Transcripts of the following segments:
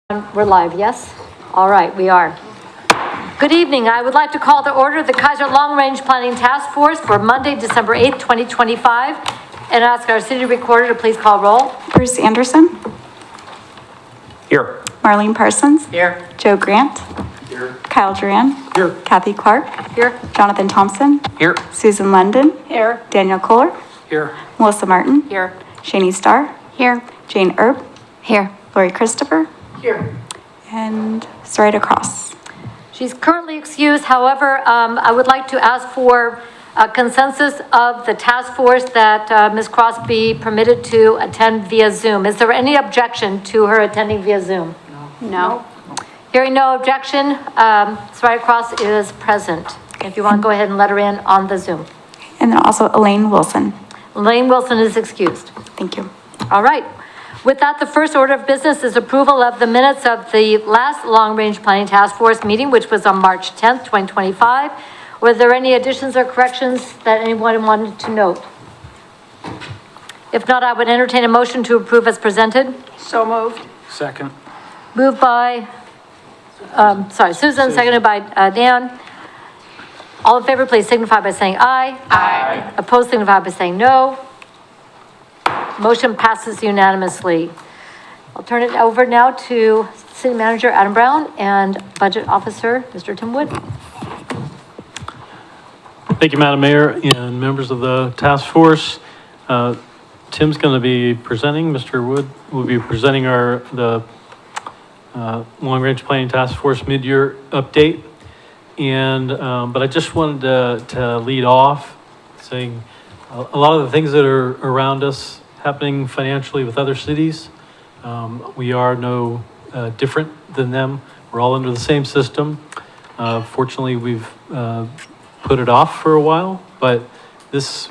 We're live, yes? All right, we are. Good evening. I would like to call to order the Keizer Long Range Planning Task Force for Monday, December 8th, 2025, and ask our city recorder to please call roll. Bruce Anderson. Here. Marlene Parsons. Here. Joe Grant. Here. Kyle Duran. Here. Kathy Clark. Here. Jonathan Thompson. Here. Susan London. Here. Daniel Kohler. Here. Melissa Martin. Here. Shani Starr. Here. Jane Erb. Here. Lori Christopher. Here. And Sarita Cross. She's currently excused. However, I would like to ask for a consensus of the task force that Ms. Cross be permitted to attend via Zoom. Is there any objection to her attending via Zoom? No. Hearing no objection, Sarita Cross is present. If you want to go ahead and let her in on the Zoom. And then also Elaine Wilson. Elaine Wilson is excused. Thank you. All right. With that, the first order of business is approval of the minutes of the last long-range planning task force meeting, which was on March 10th, 2025. Were there any additions or corrections that anyone wanted to note? If not, I would entertain a motion to approve as presented. So moved. Second. Moved by, Susan, seconded by Dan. All in favor, please signify by saying aye. Aye. Opposed, signify by saying no. Motion passes unanimously. I'll turn it over now to City Manager Adam Brown and Budget Officer Mr. Tim Wood. Thank you, Madam Mayor and members of the task force. Tim's going to be presenting. Mr. Wood will be presenting the long-range planning task force mid-year update. And but I just wanted to lead off saying a lot of the things that are around us happening financially with other cities. We are no different than them. We're all under the same system. Fortunately, we've put it off for a while, but this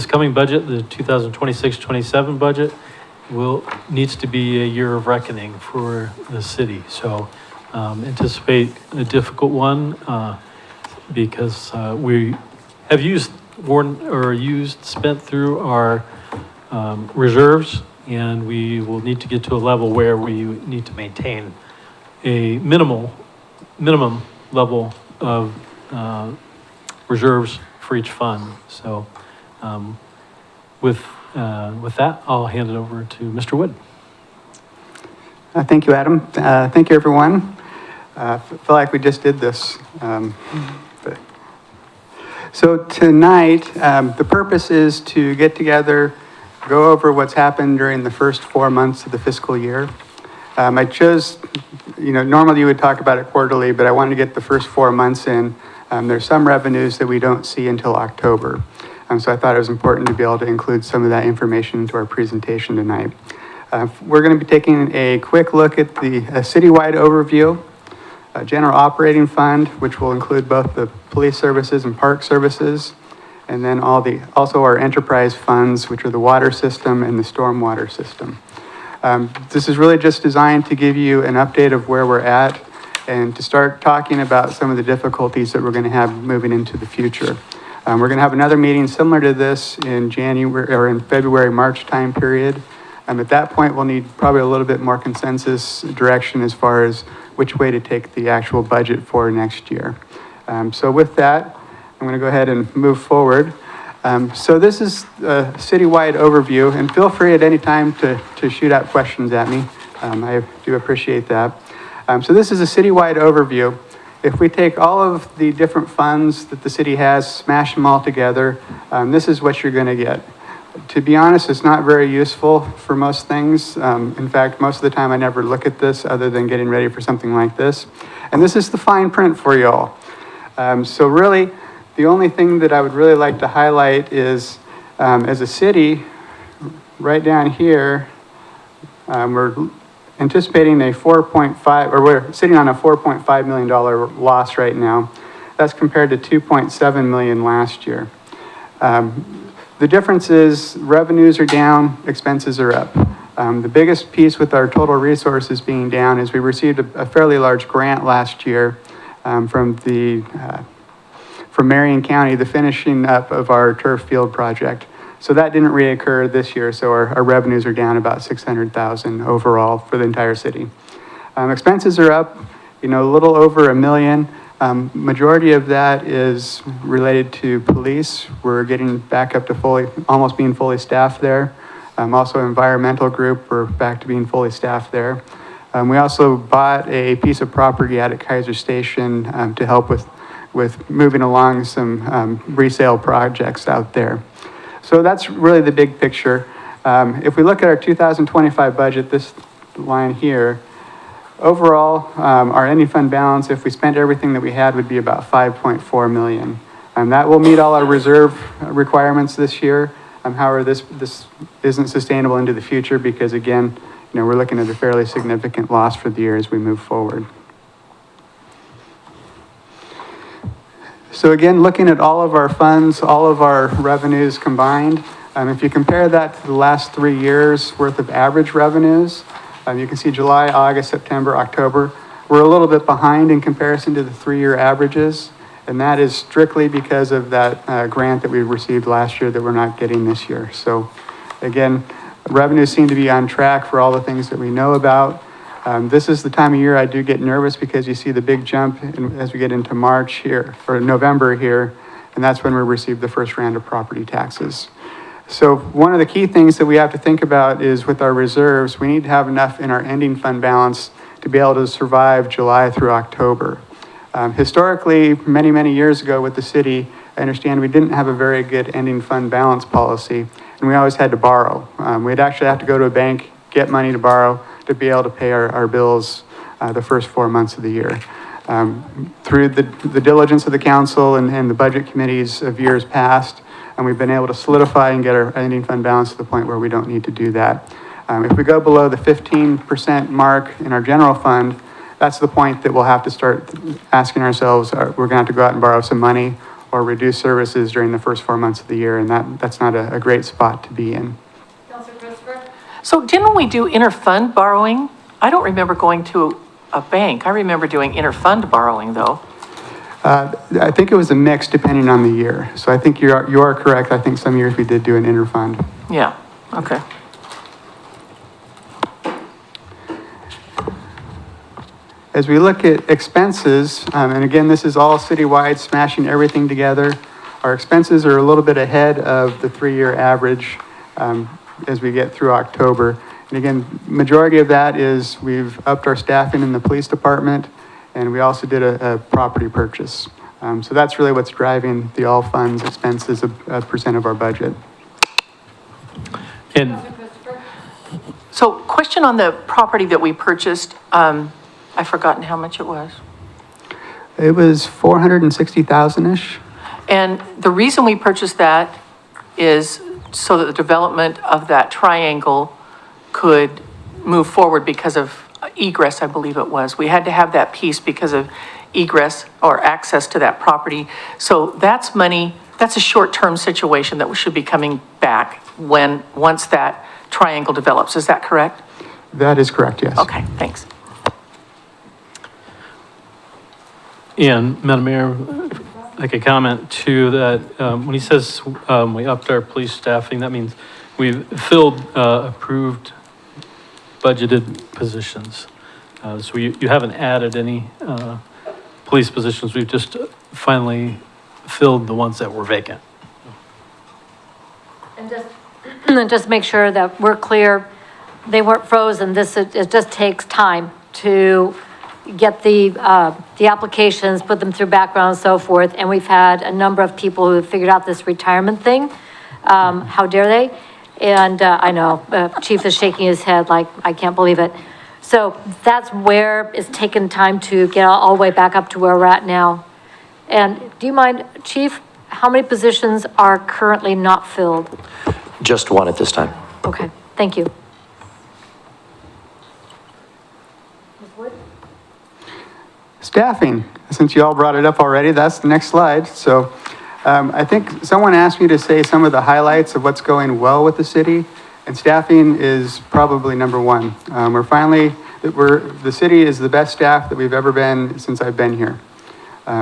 coming budget, the 2026-27 budget, needs to be a year of reckoning for the city. So anticipate a difficult one because we have spent through our reserves, and we will need to get to a level where we need to maintain a minimum level of reserves for each fund. So with that, I'll hand it over to Mr. Wood. Thank you, Adam. Thank you, everyone. I feel like we just did this. So tonight, the purpose is to get together, go over what's happened during the first 4 months of the fiscal year. I chose, normally you would talk about it quarterly, but I wanted to get the first 4 months in. There's some revenues that we don't see until October. So I thought it was important to be able to include some of that information into our presentation tonight. We're going to be taking a quick look at the citywide overview, general operating fund, which will include both the police services and park services, and then also our enterprise funds, which are the water system and the stormwater system. This is really just designed to give you an update of where we're at and to start talking about some of the difficulties that we're going to have moving into the future. We're going to have another meeting similar to this in January or in February, March time period. At that point, we'll need probably a little bit more consensus direction as far as which way to take the actual budget for next year. So with that, I'm going to go ahead and move forward. So this is a citywide overview, and feel free at any time to shoot out questions at me. I do appreciate that. So this is a citywide overview. If we take all of the different funds that the city has, smash them all together, this is what you're going to get. To be honest, it's not very useful for most things. In fact, most of the time I never look at this other than getting ready for something like this. And this is the fine print for y'all. So really, the only thing that I would really like to highlight is, as a city, right down here, we're anticipating a we're sitting on a $4.5 million loss right now. That's compared to $2.7 million last year. The difference is revenues are down, expenses are up. The biggest piece with our total resources being down is we received a fairly large grant last year from Marion County, the finishing up of our turf field project. So that didn't reoccur this year, so our revenues are down about $600,000 overall for the entire city. Expenses are up, a little over $1 million. Majority of that is related to police. We're getting back up to almost being fully staffed there. Also environmental group, we're back to being fully staffed there. We also bought a piece of property out at Keizer Station to help with moving along some resale projects out there. So that's really the big picture. If we look at our 2025 budget, this line here, overall, our ending fund balance, if we spent everything that we had, would be about 5.4 million. That will meet all our reserve requirements this year. However, this isn't sustainable into the future because, again, we're looking at a fairly significant loss for the year as we move forward. So again, looking at all of our funds, all of our revenues combined, if you compare that to the last 3 years worth of average revenues, you can see July, August, September, October, we're a little bit behind in comparison to the 3-year averages. And that is strictly because of that grant that we received last year that we're not getting this year. So again, revenues seem to be on track for all the things that we know about. This is the time of year I do get nervous because you see the big jump as we get into March here, or November here, and that's when we receive the first round of property taxes. So one of the key things that we have to think about is with our reserves, we need to have enough in our ending fund balance to be able to survive July through October. Historically, many, many years ago with the city, I understand we didn't have a very good ending fund balance policy, and we always had to borrow. We'd actually have to go to a bank, get money to borrow to be able to pay our bills the first 4 months of the year. Through the diligence of the council and the budget committees of years past, and we've been able to solidify and get our ending fund balance to the point where we don't need to do that. If we go below the 15% mark in our general fund, that's the point that we'll have to start asking ourselves, we're going to have to go out and borrow some money or reduce services during the first 4 months of the year, and that's not a great spot to be in. Councilor Christopher? So didn't we do interfund borrowing? I don't remember going to a bank. I remember doing interfund borrowing, though. I think it was a mix depending on the year. So I think you are correct. I think some years we did do an interfund. Yeah, okay. As we look at expenses, and again, this is all citywide, smashing everything together. Our expenses are a little bit ahead of the 3-year average as we get through October. And again, majority of that is we've upped our staffing in the police department, and we also did a property purchase. So that's really what's driving the all funds expenses a percent of our budget. And So question on the property that we purchased, I've forgotten how much it was. It was 460,000-ish. And the reason we purchased that is so that the development of that triangle could move forward because of egress, I believe it was. We had to have that piece because of egress or access to that property. So that's money, that's a short-term situation that should be coming back once that triangle develops. Is that correct? That is correct, yes. Okay, thanks. And Madam Mayor, like a comment too, that when he says we upped our police staffing, that means we've filled approved budgeted positions. So you haven't added any police positions. We've just finally filled the ones that were vacant. And just make sure that we're clear, they weren't frozen. It just takes time to get the applications, put them through background and so forth. And we've had a number of people who have figured out this retirement thing. How dare they? And I know Chief is shaking his head like, I can't believe it. So that's where it's taken time to get all the way back up to where we're at now. And do you mind, Chief, how many positions are currently not filled? Just one at this time. Okay, thank you. Staffing, since you all brought it up already, that's the next slide. So I think someone asked me to say some of the highlights of what's going well with the city, and staffing is probably number one. The city is the best staff that we've ever been since I've been here.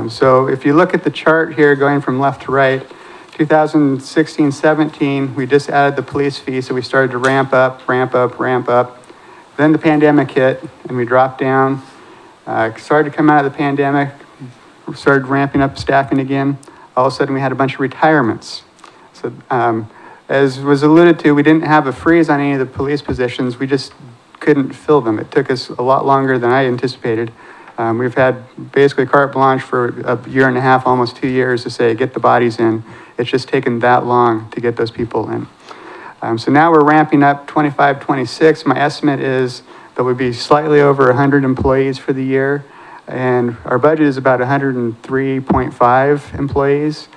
So if you look at the chart here going from left to right, 2016-17, we just added the police fee, so we started to ramp up. Then the pandemic hit and we dropped down. Started to come out of the pandemic, started ramping up staffing again. All of a sudden we had a bunch of retirements. So as was alluded to, we didn't have a freeze on any of the police positions. We just couldn't fill them. It took us a lot longer than I anticipated. We've had basically carte blanche for a year and a half, almost 2 years to say, get the bodies in. It's just taken that long to get those people in. So now we're ramping up 25, 26. My estimate is that we'll be slightly over 100 employees for the year. And our budget is about 103.5 employees.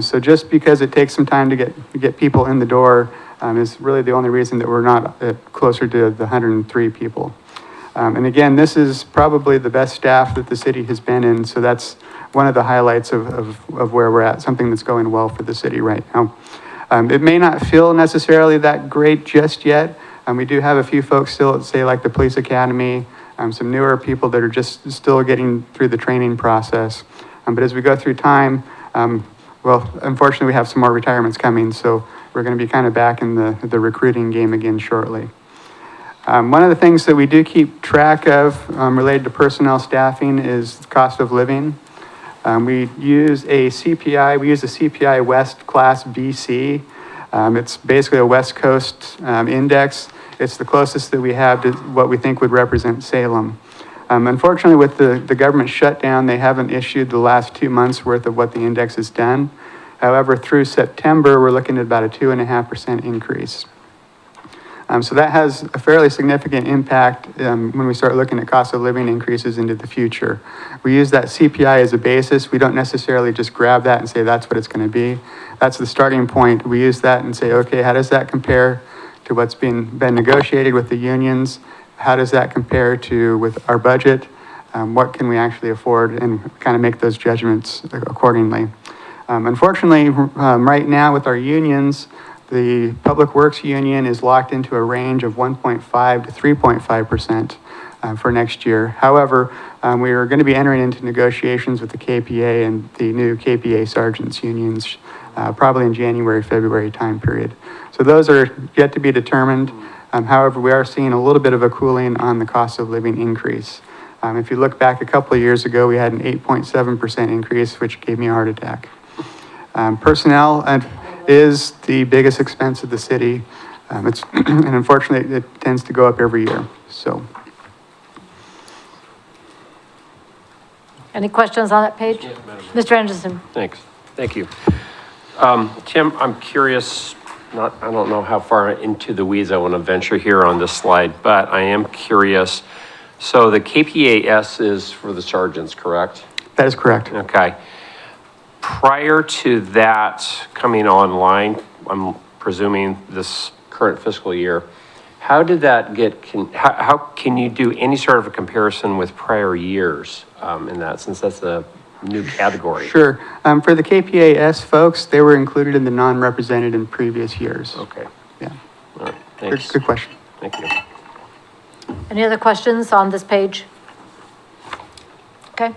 So just because it takes some time to get people in the door is really the only reason that we're not closer to the 103 people. And again, this is probably the best staff that the city has been in. So that's one of the highlights of where we're at, something that's going well for the city right now. It may not feel necessarily that great just yet. We do have a few folks still at, say, like the police academy, some newer people that are just still getting through the training process. But as we go through time, well, unfortunately, we have some more retirements coming, so we're going to be kind of back in the recruiting game again shortly. One of the things that we do keep track of related to personnel staffing is cost of living. We use a CPI West Class BC. It's basically a West Coast index. It's the closest that we have to what we think would represent Salem. Unfortunately, with the government shutdown, they haven't issued the last 2 months worth of what the index has done. However, through September, we're looking at about a 2.5% increase. So that has a fairly significant impact when we start looking at cost of living increases into the future. We use that CPI as a basis. We don't necessarily just grab that and say that's what it's going to be. That's the starting point. We use that and say, okay, how does that compare to what's been negotiated with the unions? How does that compare to with our budget? What can we actually afford, and kind of make those judgments accordingly. Unfortunately, right now with our unions, the Public Works Union is locked into a range of 1.5 to 3.5% for next year. However, we are going to be entering into negotiations with the KPA and the new KPA sergeants unions probably in January, February time period. So those are yet to be determined. However, we are seeing a little bit of a cooling on the cost of living increase. If you look back a couple of years ago, we had an 8.7% increase, which gave me a heart attack. Personnel is the biggest expense of the city. And unfortunately, it tends to go up every year, so. Any questions on that page? Mr. Anderson? Thanks. Thank you. Tim, I'm curious, I don't know how far into the weeds I want to venture here on this slide, but I am curious. So the KPAS is for the sergeants, correct? That is correct. Okay. Prior to that coming online, I'm presuming this current fiscal year, how did that get, how can you do any sort of a comparison with prior years in that, since that's a new category? Sure. For the KPAS folks, they were included in the non-represented in previous years. Okay. Yeah. All right. Thanks. Good question. Thank you. Any other questions on this page? Okay.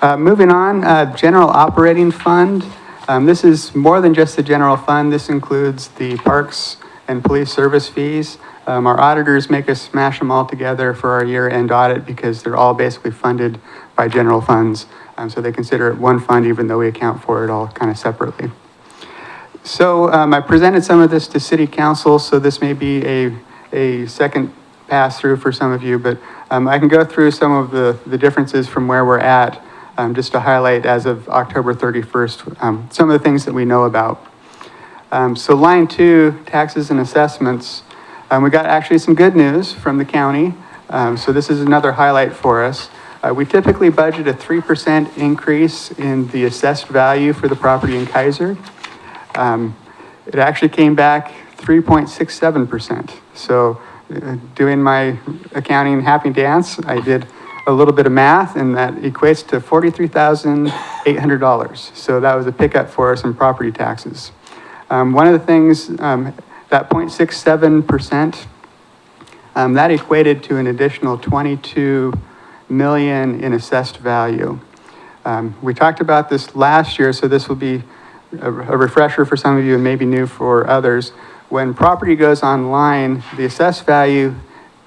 Moving on, general operating fund. This is more than just the general fund. This includes the parks and police service fees. Our auditors make us smash them all together for our year-end audit because they're all basically funded by general funds. So they consider it one fund even though we account for it all kind of separately. So I presented some of this to City Council, so this may be a second pass through for some of you, but I can go through some of the differences from where we're at. Just to highlight as of October 31st, some of the things that we know about. So line 2, taxes and assessments, we got actually some good news from the county. So this is another highlight for us. We typically budget a 3% increase in the assessed value for the property in Keizer. It actually came back 3.67%. So doing my accounting happy dance, I did a little bit of math, and that equates to $43,800. So that was a pickup for us in property taxes. One of the things, that 0.67%, that equated to an additional 22 million in assessed value. We talked about this last year, so this will be a refresher for some of you and maybe new for others. when property goes online, the assessed value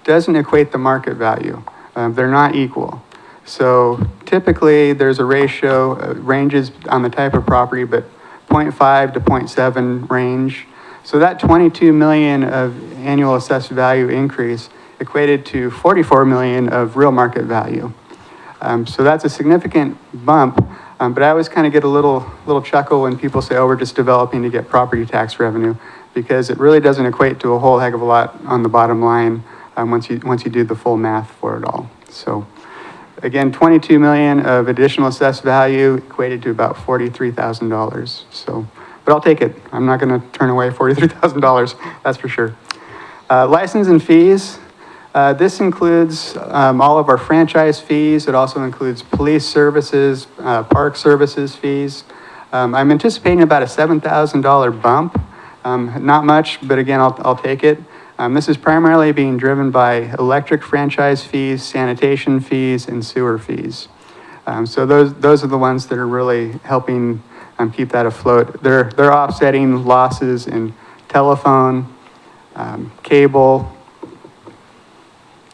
doesn't equate the market value. They're not equal. So typically, there's a ratio, ranges on the type of property, but 0.5 to 0.7 range. So that 22 million of annual assessed value increase equated to 44 million of real market value. So that's a significant bump, but I always kind of get a little chuckle when people say, oh, we're just developing to get property tax revenue, because it really doesn't equate to a whole heck of a lot on the bottom line once you do the full math for it all. So again, 22 million of additional assessed value equated to about $43,000. So, but I'll take it. I'm not going to turn away $43,000, that's for sure. License and fees. This includes all of our franchise fees. It also includes police services, park services fees. I'm anticipating about a $7,000 bump. Not much, but again, I'll take it. This is primarily being driven by electric franchise fees, sanitation fees, and sewer fees. So those are the ones that are really helping keep that afloat. They're offsetting losses in telephone, cable.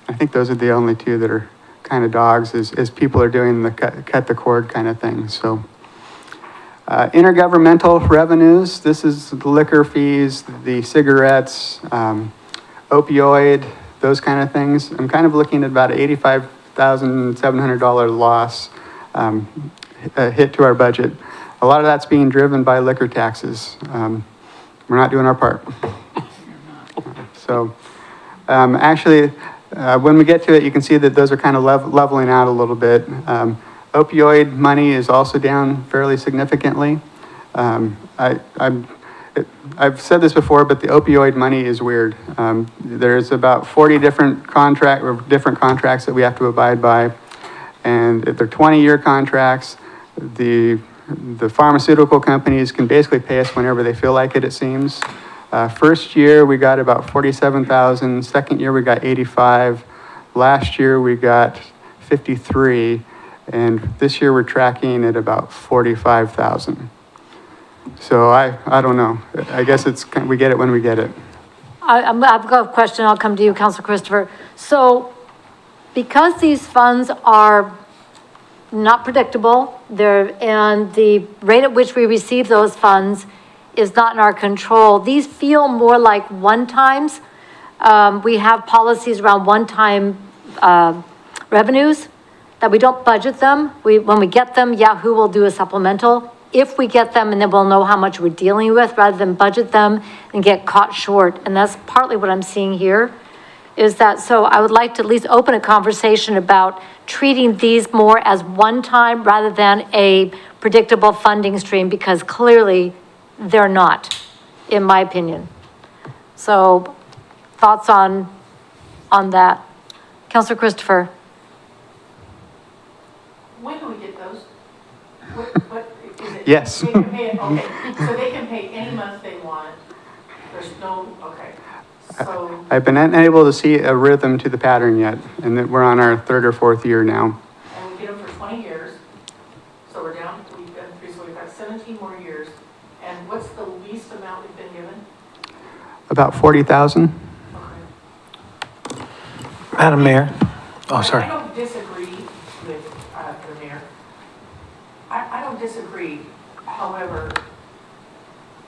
I think those are the only two that are kind of dogs as people are doing the cut the cord kind of thing. So intergovernmental revenues, this is the liquor fees, the cigarettes, opioid, those kind of things. I'm kind of looking at about an $85,700 loss hit to our budget. A lot of that's being driven by liquor taxes. We're not doing our part. So actually, when we get to it, you can see that those are kind of leveling out a little bit. Opioid money is also down fairly significantly. I've said this before, but the opioid money is weird. There's about 40 different contracts that we have to abide by, and they're 20-year contracts. The pharmaceutical companies can basically pay us whenever they feel like it, it seems. First year, we got about 47,000. Second year, we got 85. Last year, we got 53. And this year, we're tracking at about 45,000. So I don't know. I guess we get it when we get it. I've got a question. I'll come to you, Councilor Christopher. So because these funds are not predictable, and the rate at which we receive those funds is not in our control, these feel more like one-times. We have policies around one-time revenues that we don't budget them. When we get them, Yahoo will do a supplemental. If we get them, and then we'll know how much we're dealing with rather than budget them and get caught short. And that's partly what I'm seeing here is that, so I would like to at least open a conversation about treating these more as one-time rather than a predictable funding stream, because clearly they're not, in my opinion. So thoughts on that? Councilor Christopher? When do we get those? What is it? Yes. They can pay it, okay, so they can pay any month they want. There's no, okay, so. I've been unable to see a rhythm to the pattern yet, and that we're on our third or fourth year now. And we get them for 20 years. So we've done 3, so we've got 17 more years. And what's the least amount we've been given? About 40,000. Okay. Madam Mayor, oh, sorry. I don't disagree with the mayor. I don't disagree. However,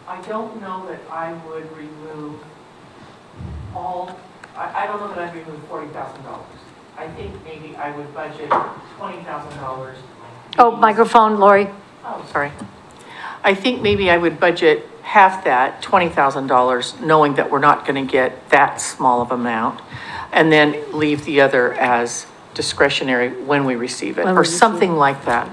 I don't know that I would remove I don't know that I'd remove $40,000. I think maybe I would budget $20,000. Oh, microphone, Lori. Oh, sorry. I think maybe I would budget half that, $20,000, knowing that we're not going to get that small of amount, and then leave the other as discretionary when we receive it, When we or receive something like that.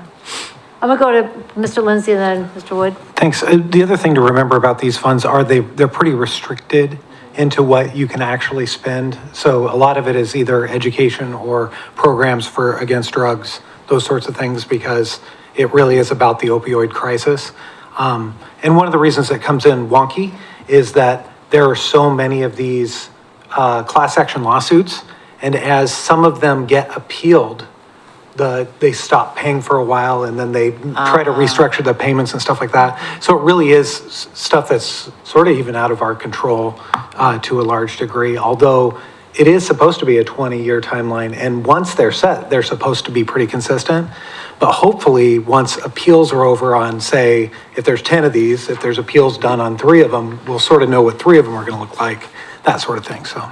I'm gonna go to Mr. Lindsay and then Mr. Wood. Thanks. The other thing to remember about these funds are they're pretty restricted into what you can actually spend. So a lot of it is either education or programs against drugs, those sorts of things, because it really is about the opioid crisis. And one of the reasons that comes in wonky is that there are so many of these class action lawsuits, and as some of them get appealed, they stop paying for a while and then they try to restructure the payments and stuff like that. So it really is stuff that's sort of even out of our control to a large degree, although it is supposed to be a 20-year timeline. And once they're set, they're supposed to be pretty consistent. But hopefully, once appeals are over on, say, if there's 10 of these, if there's appeals done on 3 of them, we'll sort of know what 3 of them are going to look like, that sort of thing, so.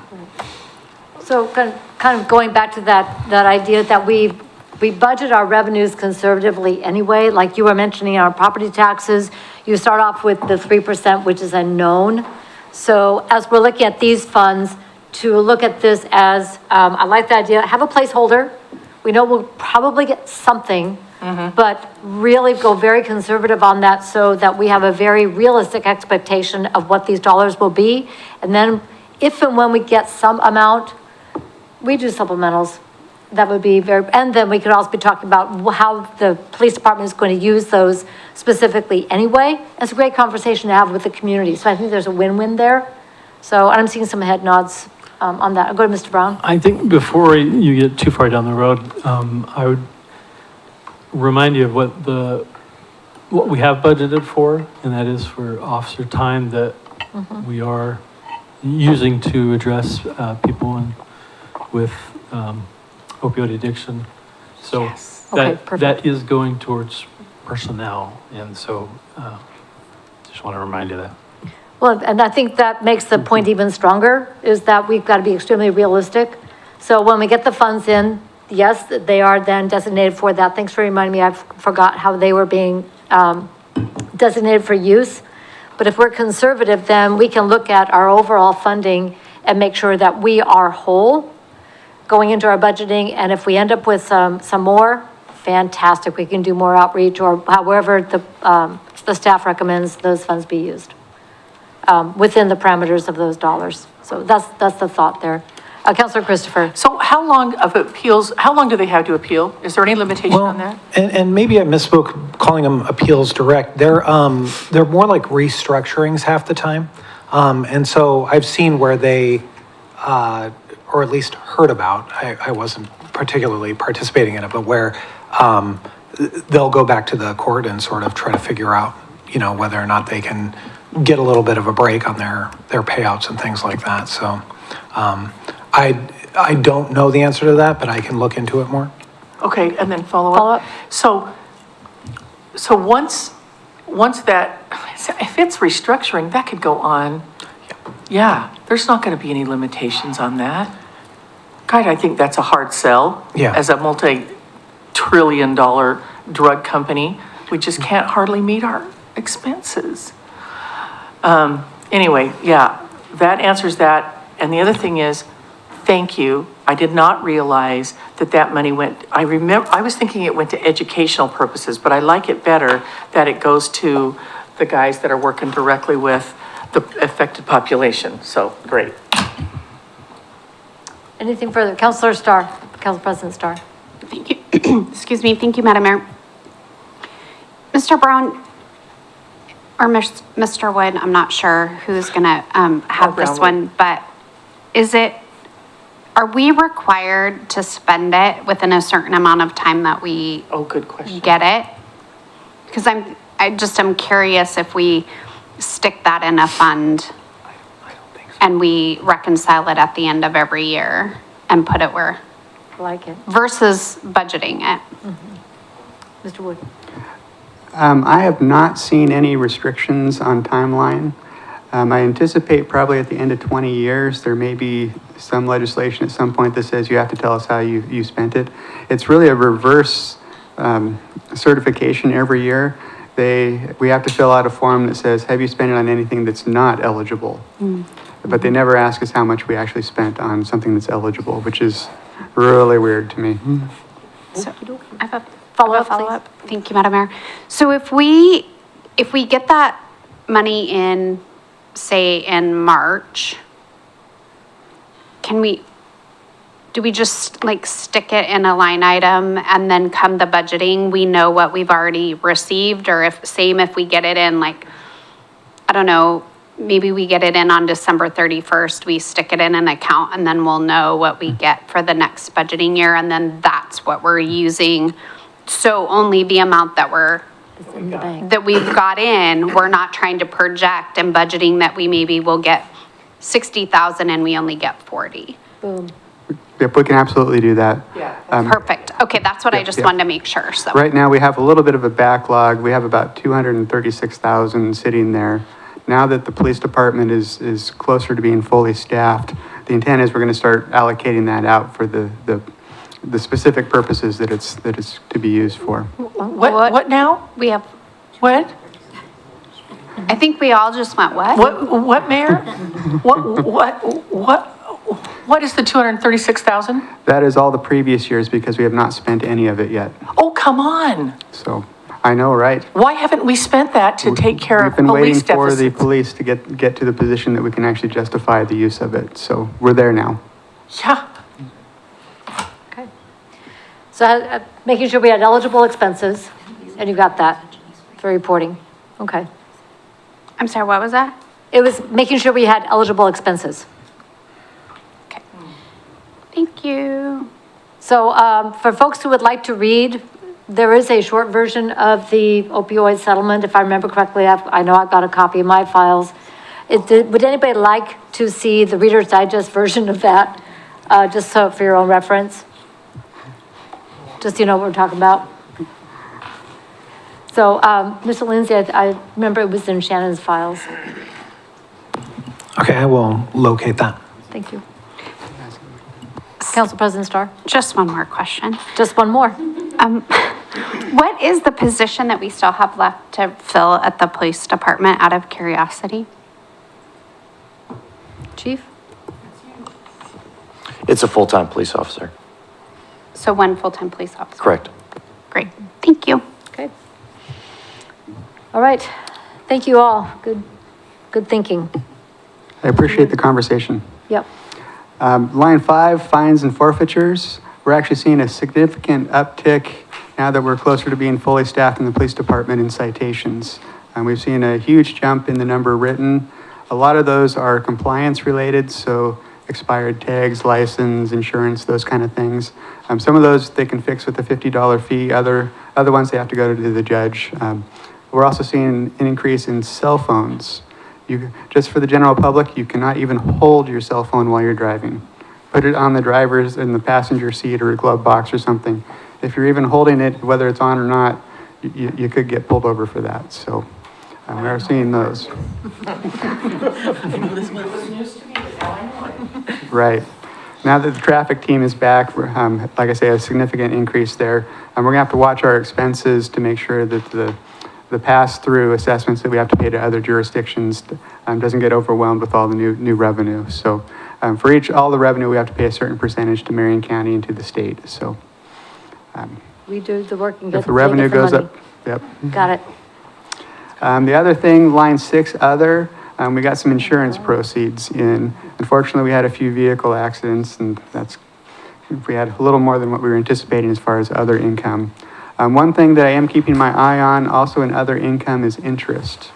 So kind of going back to that idea that we budget our revenues conservatively anyway, like you were mentioning our property taxes, you start off with the 3%, which is a known. So as we're looking at these funds, to look at this as, I like the idea, have a placeholder. We know we'll probably get something, but really go very conservative on that so that we have a very realistic expectation of what these dollars will be. And then if and when we get some amount, we do supplementals. That would be very, and then we could also be talking about how the police department is going to use those specifically anyway. It's a great conversation to have with the community. So I think there's a win-win there. So I'm seeing some head nods on that. I'll go to Mr. Brown. I think before you get too far down the road, I would remind you of what we have budgeted for, and that is for officer time that we are using to address people with opioid addiction. So Okay, perfect. that is going towards personnel, and so just want to remind you that. Well, and I think that makes the point even stronger, is that we've got to be extremely realistic. So when we get the funds in, yes, they are then designated for that. Thanks for reminding me, I forgot how they were being designated for use. But if we're conservative, then we can look at our overall funding and make sure that we are whole going into our budgeting. And if we end up with some more, fantastic, we can do more outreach or however the staff recommends those funds be used. Within the parameters of those dollars. So that's the thought there. Councilor Christopher. So how long do they have to appeal? Is there any limitation on that? And maybe I misspoke calling them appeals direct. They're more like restructurings half the time. And so I've seen where they, or at least heard about, I wasn't particularly participating in it, but where they'll go back to the court and sort of try to figure out, whether or not they can get a little bit of a break on their payouts and things like that. So I don't know the answer to that, but I can look into it more. Okay, and then follow up. So once that, if it's restructuring, that could go on. Yeah, there's not going to be any limitations on that. God, I think that's a hard sell. Yeah. As a multi-trillion-dollar drug company, we just can't hardly meet our expenses. Anyway, yeah, that answers that. And the other thing is, thank you. I did not realize that money went, I was thinking it went to educational purposes, but I like it better that it goes to the guys that are working directly with the affected population. So, great. Anything further? Councilor Starr, Council President Starr. Thank you. Excuse me. Thank you, Madam Mayor. Mr. Brown, or Mr. Wood, I'm not sure who's gonna have this one, but are we required to spend it within a certain amount of time that we Oh, good question. get it? Because I'm curious if we stick that in a fund I don't think so. and we reconcile it at the end of every year and put it where, I like it. versus budgeting it. Mr. Wood. I have not seen any restrictions on timeline. I anticipate probably at the end of 20 years, there may be some legislation at some point that says you have to tell us how you spent it. It's really a reverse certification every year. We have to fill out a form that says, have you spent it on anything that's not eligible? But they never ask us how much we actually spent on something that's eligible, which is really weird to me. So I have a Follow-up, follow-up. Thank you, Madam Mayor. So if we get that money in, say in March, do we just like stick it in a line item and then come the budgeting, we know what we've already received? Or if we get it in like, I don't know, maybe we get it in on December 31st, we stick it in an account, and then we'll know what we get for the next budgeting year, and then that's what we're using. So only the amount that In the bank. that we've got in, we're not trying to project and budgeting that we maybe will get 60,000 and we only get 40. Boom. Yep, we can absolutely do that. Perfect. Okay, that's what I just yeah. wanted to make sure, so. Right now, we have a little bit of a backlog. We have about 236,000 sitting there. Now that the police department is closer to being fully staffed, the intent is we're going to start allocating that out for the specific purposes that it's to be used for. What now? We have, What? I think we all just went, what? What, Mayor? What is the 236,000? That is all the previous years because we have not spent any of it yet. Oh, come on. So, I know, right? Why haven't we spent that to take care of We've been police waiting for the deficits? police to get to the position that we can actually justify the use of it. So, we're there now. Yeah. Okay. So making sure we had eligible expenses, and you got that for reporting. Okay. I'm sorry, what was that? It was making sure we had eligible expenses. Okay. Thank you. So for folks who would like to read, there is a short version of the opioid settlement, if I remember correctly. I know I've got a copy in my files. Would anybody like to see the Reader's Digest version of that, just so for your own reference? Just so you know what we're talking about. So, Mr. Lindsay, I remember it was in Shannon's files. Okay, I will locate that. Thank you. Council President Starr, Just one more question. just one more. What is the position that we still have left to fill at the police department out of curiosity? Chief? It's a full-time police officer. So one full-time police officer? Correct. Great, thank you. Okay. All right. Thank you all. Good thinking. I appreciate the conversation. Yep. Line 5, fines and forfeitures. We're actually seeing a significant uptick now that we're closer to being fully staffed in the police department in citations. We've seen a huge jump in the number written. A lot of those are compliance related, so expired tags, license, insurance, those kind of things. Some of those they can fix with a $50 fee. Other ones they have to go to the judge. We're also seeing an increase in cell phones. Just for the general public, you cannot even hold your cell phone while you're driving. Put it on the driver's in the passenger seat or a glove box or something. If you're even holding it, whether it's on or not, you could get pulled over for that. So we are seeing those. Right. Now that the traffic team is back, like I say, a significant increase there. We're gonna have to watch our expenses to make sure that the pass-through assessments that we have to pay to other jurisdictions doesn't get overwhelmed with all the new revenue. So for all the revenue, we have to pay a certain percentage to Marion County and to the state. So We do the work and get if the revenue get the goes money. up, yep. Got it. The other thing, line 6, other, we got some insurance proceeds in. Unfortunately, we had a few vehicle accidents, and we had a little more than what we were anticipating as far as other income. One thing that I am keeping my eye on also in other income is interest.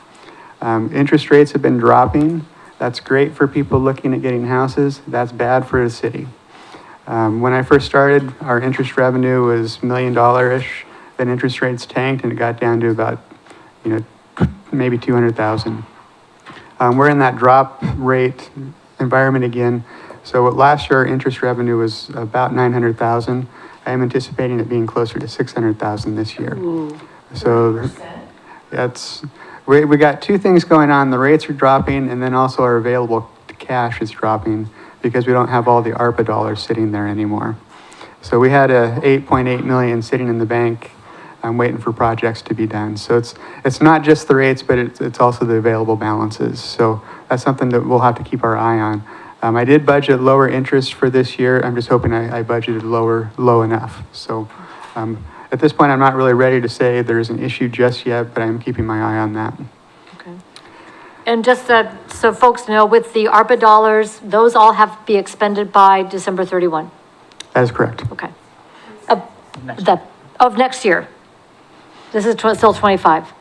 Interest rates have been dropping. That's great for people looking at getting houses. That's bad for the city. When I first started, our interest revenue was $1 million-ish. Then interest rates tanked and it got down to about, maybe 200,000. We're in that drop rate environment again. So last year, our interest revenue was about 900,000. I am anticipating it being closer to 600,000 this year. So we got two things going on. The rates are dropping, and then also our available cash is dropping because we don't have all the ARPA dollars sitting there anymore. So we had a 8.8 million sitting in the bank. I'm waiting for projects to be done. So it's not just the rates, but it's also the available balances. So that's something that we'll have to keep our eye on. I did budget lower interest for this year. I'm just hoping I budgeted low enough. So at this point, I'm not really ready to say there's an issue just yet, but I'm keeping my eye on that. Okay. And just so folks know, with the ARPA dollars, those all have to be expended by December 31. That is correct. Okay. Of next year. This is still 25.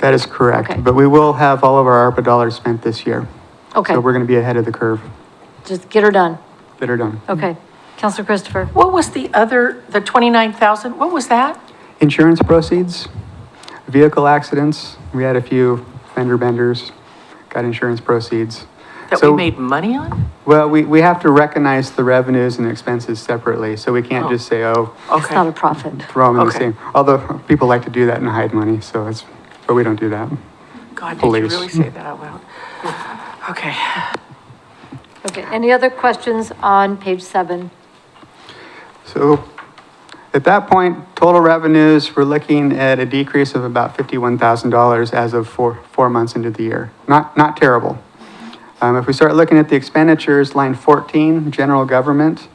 That is correct, Okay. but we will have all of our ARPA dollars spent this year. Okay, So we're going to be ahead of the curve just get her done. that are done. Okay. Counselor Christopher? What was the other, the 29,000, what was that? Insurance proceeds, vehicle accidents, we had a few fender benders, got insurance proceeds. That we So- made money on? Well, we have to recognize the revenues and expenses separately, so we can't Oh. just say, oh, It's not a Okay, profit. throw them in the Okay. same. Although people like to do that and hide money, so it's, but we don't do that. God, did you Police. really say that out loud? Okay. Okay, any other questions on page 7? So at that point, total revenues, we're looking at a decrease of about $51,000 as of four months into the year. Not terrible. If we start looking at the expenditures, line 14, general government,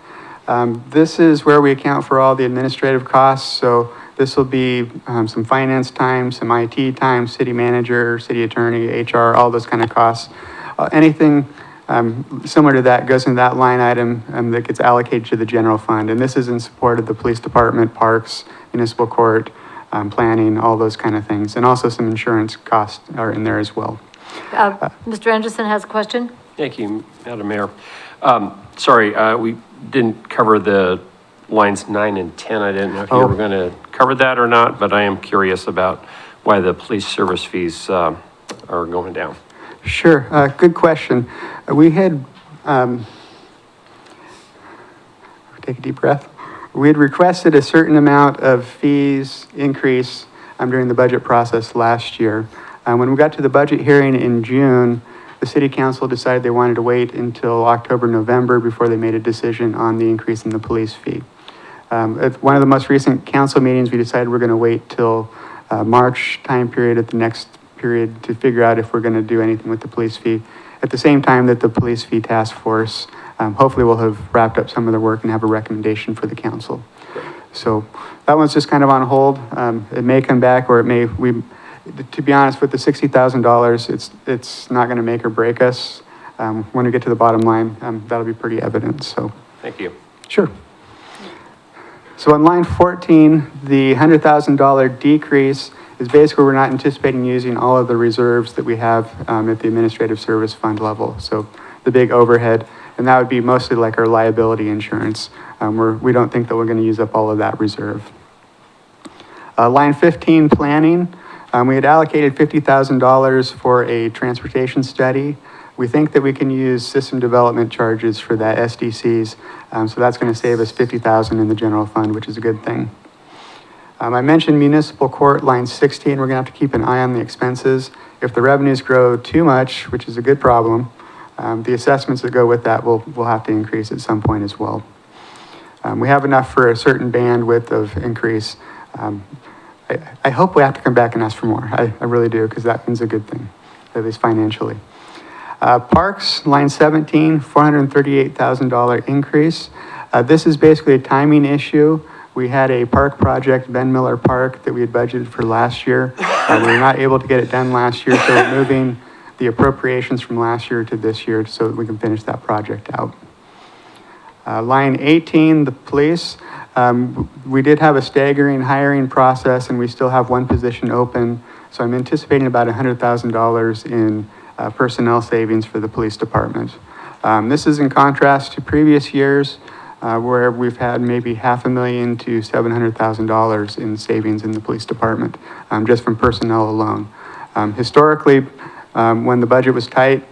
this is where we account for all the administrative costs. So this will be some finance time, some IT time, city manager, city attorney, HR, all those kind of costs. Anything similar to that goes into that line item that gets allocated to the general fund. And this is in support of the police department, parks, municipal court, planning, all those kind of things. And also some insurance costs are in there as well. Mr. Anderson has a question? Thank you, Madam Mayor. Sorry, we didn't cover the lines 9 and 10. I didn't know if you Oh. were going to cover that or not, but I am curious about why the police service fees are going down. Sure, good question. We had, take a deep breath. We had requested a certain amount of fees increase during the budget process last year. When we got to the budget hearing in June, the city council decided they wanted to wait until October, November before they made a decision on the increase in the police fee. At one of the most recent council meetings, we decided we're going to wait till March time period at the next period to figure out if we're going to do anything with the police fee. At the same time that the police fee task force, hopefully will have wrapped up some of the work and have a recommendation for the council. So that one's just kind of on hold. It may come back or it may, to be honest, with the $60,000, it's not going to make or break us. When we get to the bottom line, that'll be pretty evident, so. Thank you. Sure. So on line 14, the $100,000 decrease is basically we're not anticipating using all of the reserves that we have at the administrative service fund level. So the big overhead, and that would be mostly like our liability insurance. We don't think that we're going to use up all of that reserve. Line 15, planning. We had allocated $50,000 for a transportation study. We think that we can use system development charges for that SDCs. So that's going to save us $50,000 in the general fund, which is a good thing. I mentioned municipal court, line 16, we're going to have to keep an eye on the expenses. If the revenues grow too much, which is a good problem, the assessments that go with that will have to increase at some point as well. We have enough for a certain bandwidth of increase. I hope we have to come back and ask for more. I really do, because that means a good thing, at least financially. Parks, line 17, $438,000 increase. This is basically a timing issue. We had a park project, Ben Miller Park, that we had budgeted for last year. We were not able to get it done last year, so we're moving the appropriations from last year to this year so that we can finish that project out. Line 18, the police. We did have a staggering hiring process and we still have one position open. So I'm anticipating about $100,000 in personnel savings for the police department. This is in contrast to previous years where we've had maybe $500,000 to $700,000 in savings in the police department, just from personnel alone. Historically, when the budget was tight,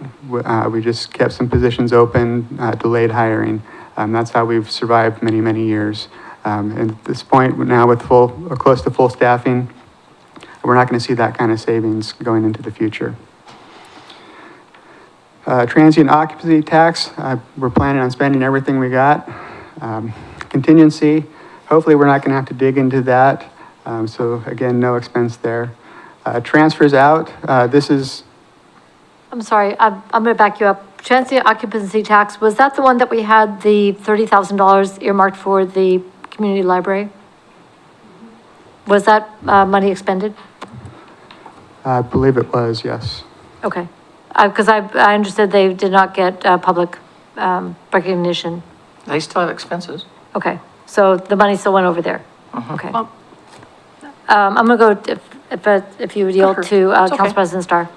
we just kept some positions open, delayed hiring. That's how we've survived many, many years. And at this point, now with close to full staffing, we're not going to see that kind of savings going into the future. Transient occupancy tax, we're planning on spending everything we got. Contingency, hopefully we're not going to have to dig into that. So again, no expense there. Transfers out, this is, I'm sorry, I'm going to back you up. Transient occupancy tax, was that the one that we had the $30,000 earmarked for the community library? Was that money expended? I believe it was, yes. Okay. Because I understood they did not get public recognition. They still have expenses. Okay, so the money still went over there? Okay. Well, I'm gonna go, if you would yield to, It's okay. Council President Starr.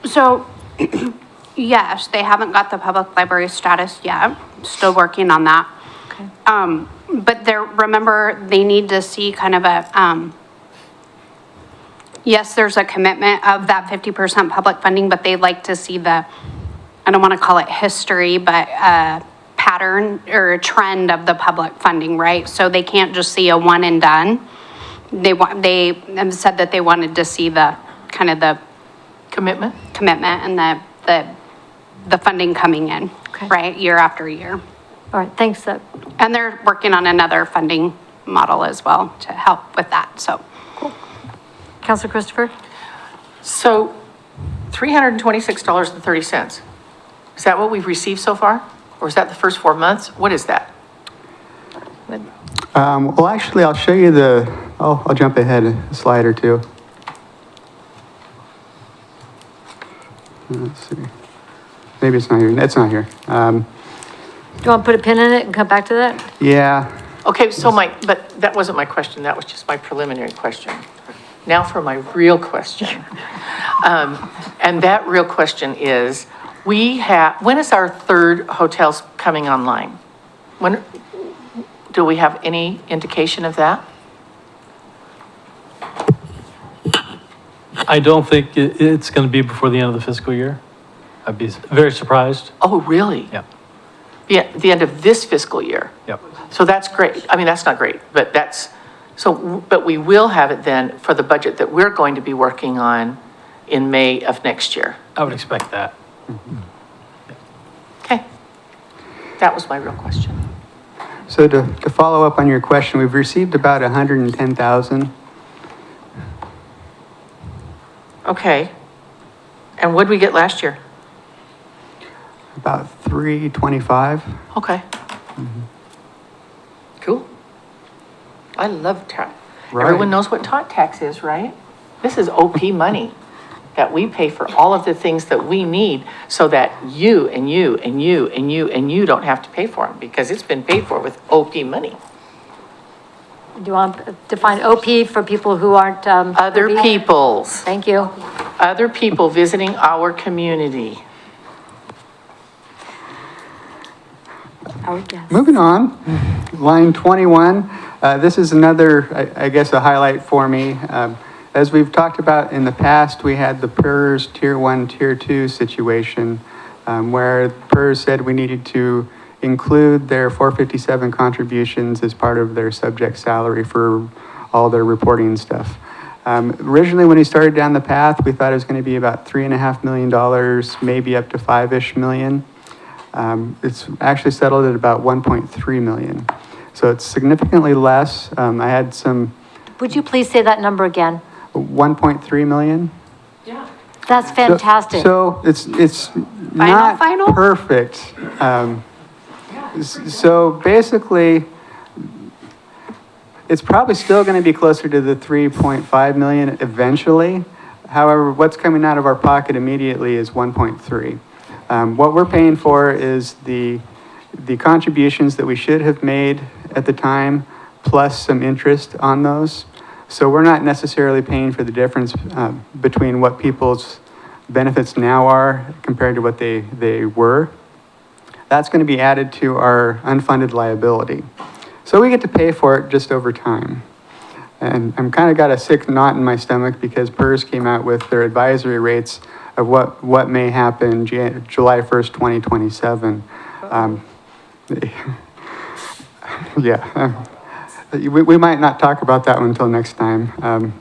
So, yes, they haven't got the public library status yet, still working on that. Okay. But remember, they need to see kind of yes, there's a commitment of that 50% public funding, but they'd like to see I don't want to call it history, but pattern or a trend of the public funding, right? So they can't just see a one and done. They have said that they wanted to see the kind of the Commitment? commitment and the funding coming in, Okay. right, year after year. All right, thanks. And they're working on another funding model as well to help with that, so. Councilor Christopher? So $326.30. Is that what we've received so far? Or is that the first 4 months? What is that? Well, actually, I'll show you I'll jump ahead a slide or two. Let's see. Maybe it's not here. It's not here. Do you want to put a pin in it and come back to that? Yeah, Okay, so but that wasn't my question. That was just my preliminary question. Now for my real question. And that real question is, when is our third hotels coming online? Do we have any indication of that? I don't think it's going to be before the end of the fiscal year. I'd be very surprised. Oh, really? Yep, Yeah, the end of this fiscal year. yep. So that's great. I mean, that's not great, but but we will have it then for the budget that we're going to be working on in May of next year. I would expect that. Okay. That was my real question. so to follow up on your question, we've received about 110,000. Okay. And what did we get last year? About 325. Okay. Cool. I love tax. Right. Everyone knows what tax is, right? This is OP money that we pay for all of the things that we need so that you and you and you and you and you don't have to pay for them because it's been paid for with OP money. Do you want to define OP for people who aren't? Other privy? people's, Thank you. other people visiting our community. Our guests. Moving on, line 21. This is another, I guess, a highlight for me. As we've talked about in the past, we had the PERS Tier 1, Tier 2 situation where PERS said we needed to include their 457 contributions as part of their subject salary for all their reporting stuff. Originally, when we started down the path, we thought it was going to be about $3.5 million, maybe up to $5-ish million. It's actually settled at about 1.3 million. So it's significantly less. I had some Would you please say that number again? 1.3 million. That's fantastic. So it's not Final? perfect. So basically, it's probably still going to be closer to the 3.5 million eventually. However, what's coming out of our pocket immediately is 1.3. What we're paying for is the contributions that we should have made at the time, plus some interest on those. So we're not necessarily paying for the difference between what people's benefits now are compared to what they were. That's going to be added to our unfunded liability. So we get to pay for it just over time. And I'm kind of got a sick knot in my stomach because PERS came out with their advisory rates of what may happen July 1st, 2027. We might not talk about that one until next time.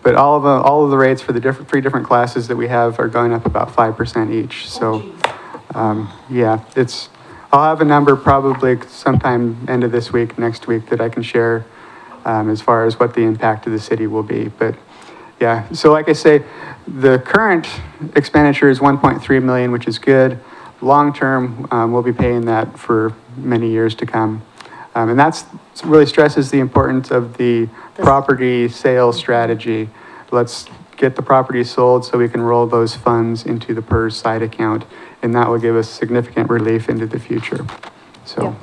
But all of the rates for the three different classes that we have are going up about 5% each. So, I'll have a number probably sometime end of this week, next week that I can share as far as what the impact of the city will be. But yeah, so like I say, the current expenditure is 1.3 million, which is good. Long-term, we'll be paying that for many years to come. And that's really stresses the importance of the property sales strategy. Let's get the property sold so we can roll those funds into the PERS side account, and that will give us significant relief into the future. So,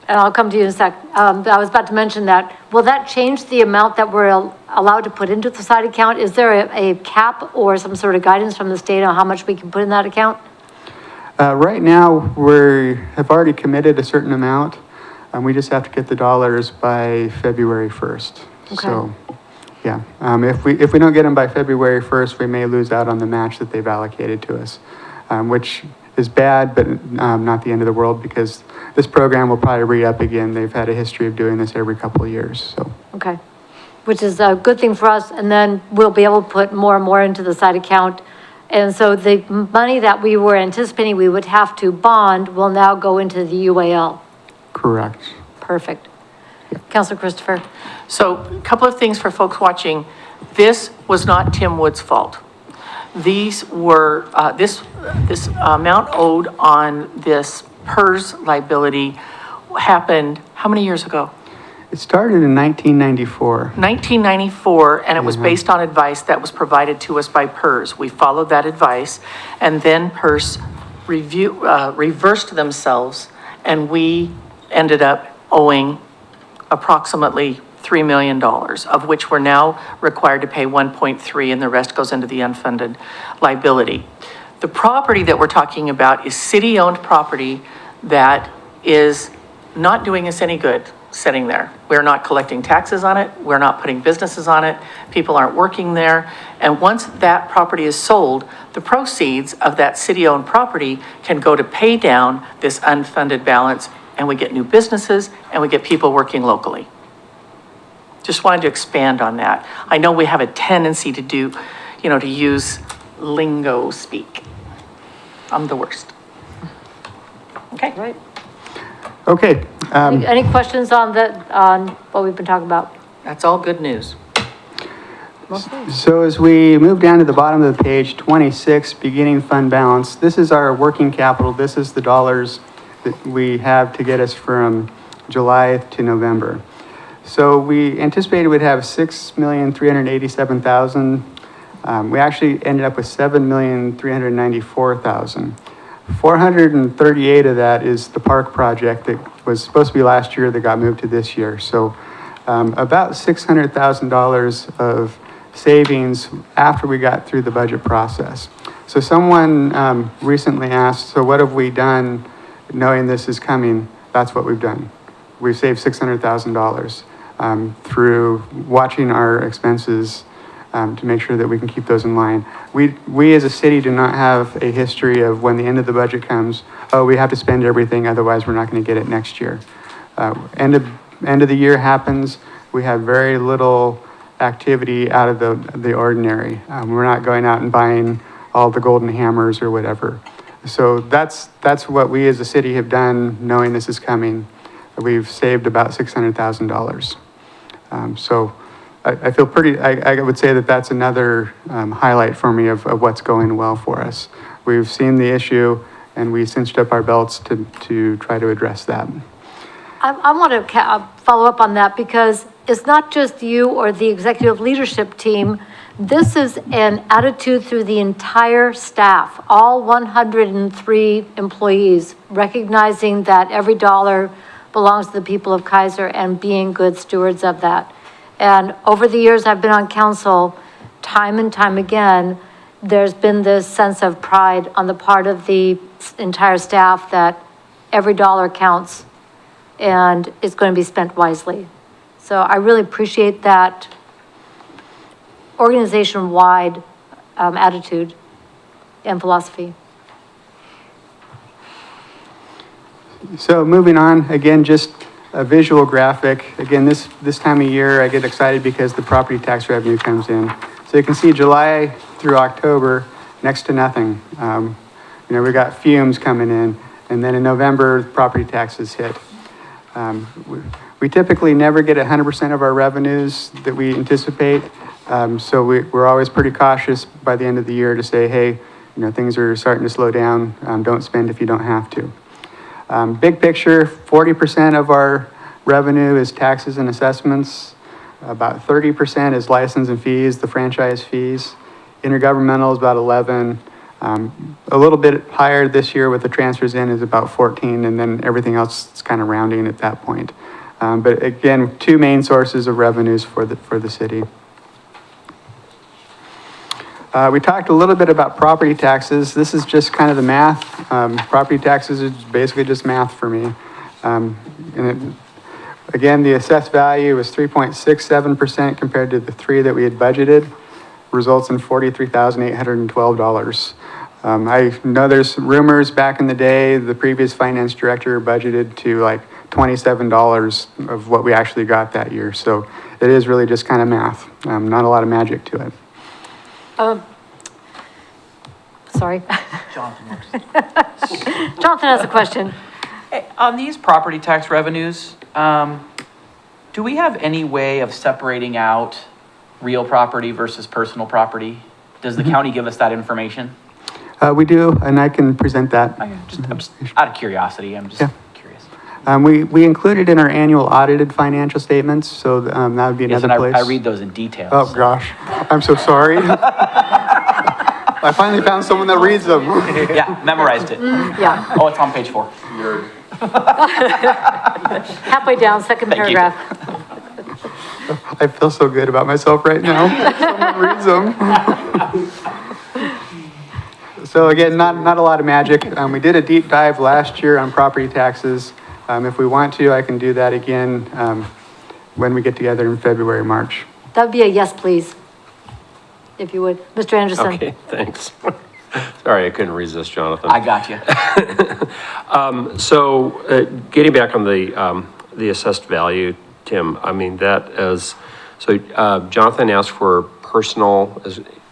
and I'll come to you in a sec. I was about to mention that. Will that change the amount that we're allowed to put into the side account? Is there a cap or some sort of guidance from the state on how much we can put in that account? Right now, have already committed a certain amount, and we just have to get the dollars by February 1st. Okay. So, yeah, if we don't get them by February 1st, we may lose out on the match that they've allocated to us, which is bad, but not the end of the world, because this program will probably re-up again. They've had a history of doing this every couple of years, so. Okay, which is a good thing for us, and then we'll be able to put more and more into the side account. And so the money that we were anticipating we would have to bond will now go into the UAL. Correct. Perfect. Councilor Christopher? So a couple of things for folks watching. This was not Tim Wood's fault. These were, this amount owed on this PERS liability happened, how many years ago? It started in 1994. 1994, and it was based on advice that was provided to us by PERS. We followed that advice, and then PERS reversed themselves, and we ended up owing approximately $3 million, of which we're now required to pay 1.3, and the rest goes into the unfunded liability. The property that we're talking about is city-owned property that is not doing us any good sitting there. We're not collecting taxes on it. We're not putting businesses on it. People aren't working there. And once that property is sold, the proceeds of that city-owned property can go to pay down this unfunded balance, and we get new businesses and we get people working locally. Just wanted to expand on that. I know we have a tendency to do, to use lingo speak. I'm the worst. Okay. Right. Okay. Any questions on what we've been talking about? That's all good news. So as we move down to the bottom of the page, 26, beginning fund balance, this is our working capital. This is the dollars that we have to get us from July to November. So we anticipated we'd have $6,387,000. We actually ended up with $7,394,000. 438 of that is the park project that was supposed to be last year that got moved to this year. So about $600,000 of savings after we got through the budget process. So someone recently asked, so what have we done knowing this is coming? That's what we've done. We've saved $600,000 through watching our expenses to make sure that we can keep those in line. We as a city do not have a history of when the end of the budget comes, oh, we have to spend everything, otherwise we're not going to get it next year. End of the year happens, we have very little activity out of the ordinary. We're not going out and buying all the golden hammers or whatever. So that's what we as a city have done, knowing this is coming. We've saved about $600,000. So I feel I would say that that's another highlight for me of what's going well for us. We've seen the issue and we cinched up our belts to try to address that. I want to follow up on that because it's not just you or the executive leadership team. This is an attitude through the entire staff, all 103 employees, recognizing that every dollar belongs to the people of Keizer and being good stewards of that. And over the years I've been on council, time and time again, there's been this sense of pride on the part of the entire staff that every dollar counts and it's going to be spent wisely. So I really appreciate that organization-wide attitude and philosophy. So moving on, again, just a visual graphic. Again, this time of year, I get excited because the property tax revenue comes in. So you can see July through October, next to nothing. We got fumes coming in, and then in November, property taxes hit. We typically never get 100% of our revenues that we anticipate. So we're always pretty cautious by the end of the year to say, hey, things are starting to slow down. Don't spend if you don't have to. Big picture, 40% of our revenue is taxes and assessments. About 30% is license and fees, the franchise fees. Intergovernmental is about 11. A little bit higher this year with the transfers in is about 14, and then everything else is kind of rounding at that point. But again, two main sources of revenues for the city. We talked a little bit about property taxes. This is just kind of the math. Property taxes is basically just math for me. Again, the assessed value was 3.67% compared to the 3 that we had budgeted, results in $43,812. I know there's rumors back in the day, the previous finance director budgeted to like $27 of what we actually got that year. So it is really just kind of math, not a lot of magic to it. Sorry. Jonathan. Jonathan has a question. Hey, on these property tax revenues, do we have any way of separating out real property versus personal property? Does the county give us that information? We do, and I can present that. I'm just out of curiosity, I'm just Yeah. curious. We include it in our annual audited financial statements, so that would be Yes, another and place. I read those in detail. Oh, gosh, I'm so sorry. I finally found someone that reads them. Yeah, memorized it. Yeah, Oh, it's on page 4. halfway down, second Thank you. paragraph. I feel so good about myself right now. Someone reads them. So again, not a lot of magic. We did a deep dive last year on property taxes. If we want to, I can do that again when we get together in February, March. That would be a yes, please, if you would. Mr. Anderson? Okay, thanks. Sorry, I couldn't resist, Jonathan. I got you. Getting back on the assessed value, Tim, I mean, that is, so Jonathan asked for personal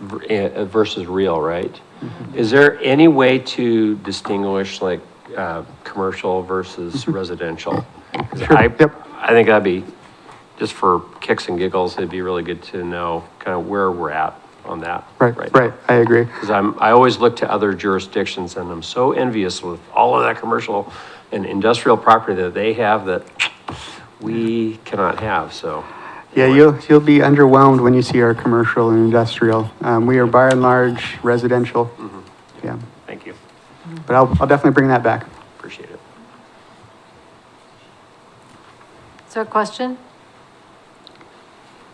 versus real, right? Is there any way to distinguish like commercial versus residential? 'Cause Sure, yep. I think that'd be, just for kicks and giggles, it'd be really good to know kind of where we're at on that. Right, I agree. Because I always look to other jurisdictions and I'm so envious with all of that commercial and industrial property that they have that we cannot have, so. Yeah, you'll be underwhelmed when you see our commercial and industrial. We are by and large residential. Yeah, Thank you, but I'll definitely bring that back. appreciate it. Is there a question?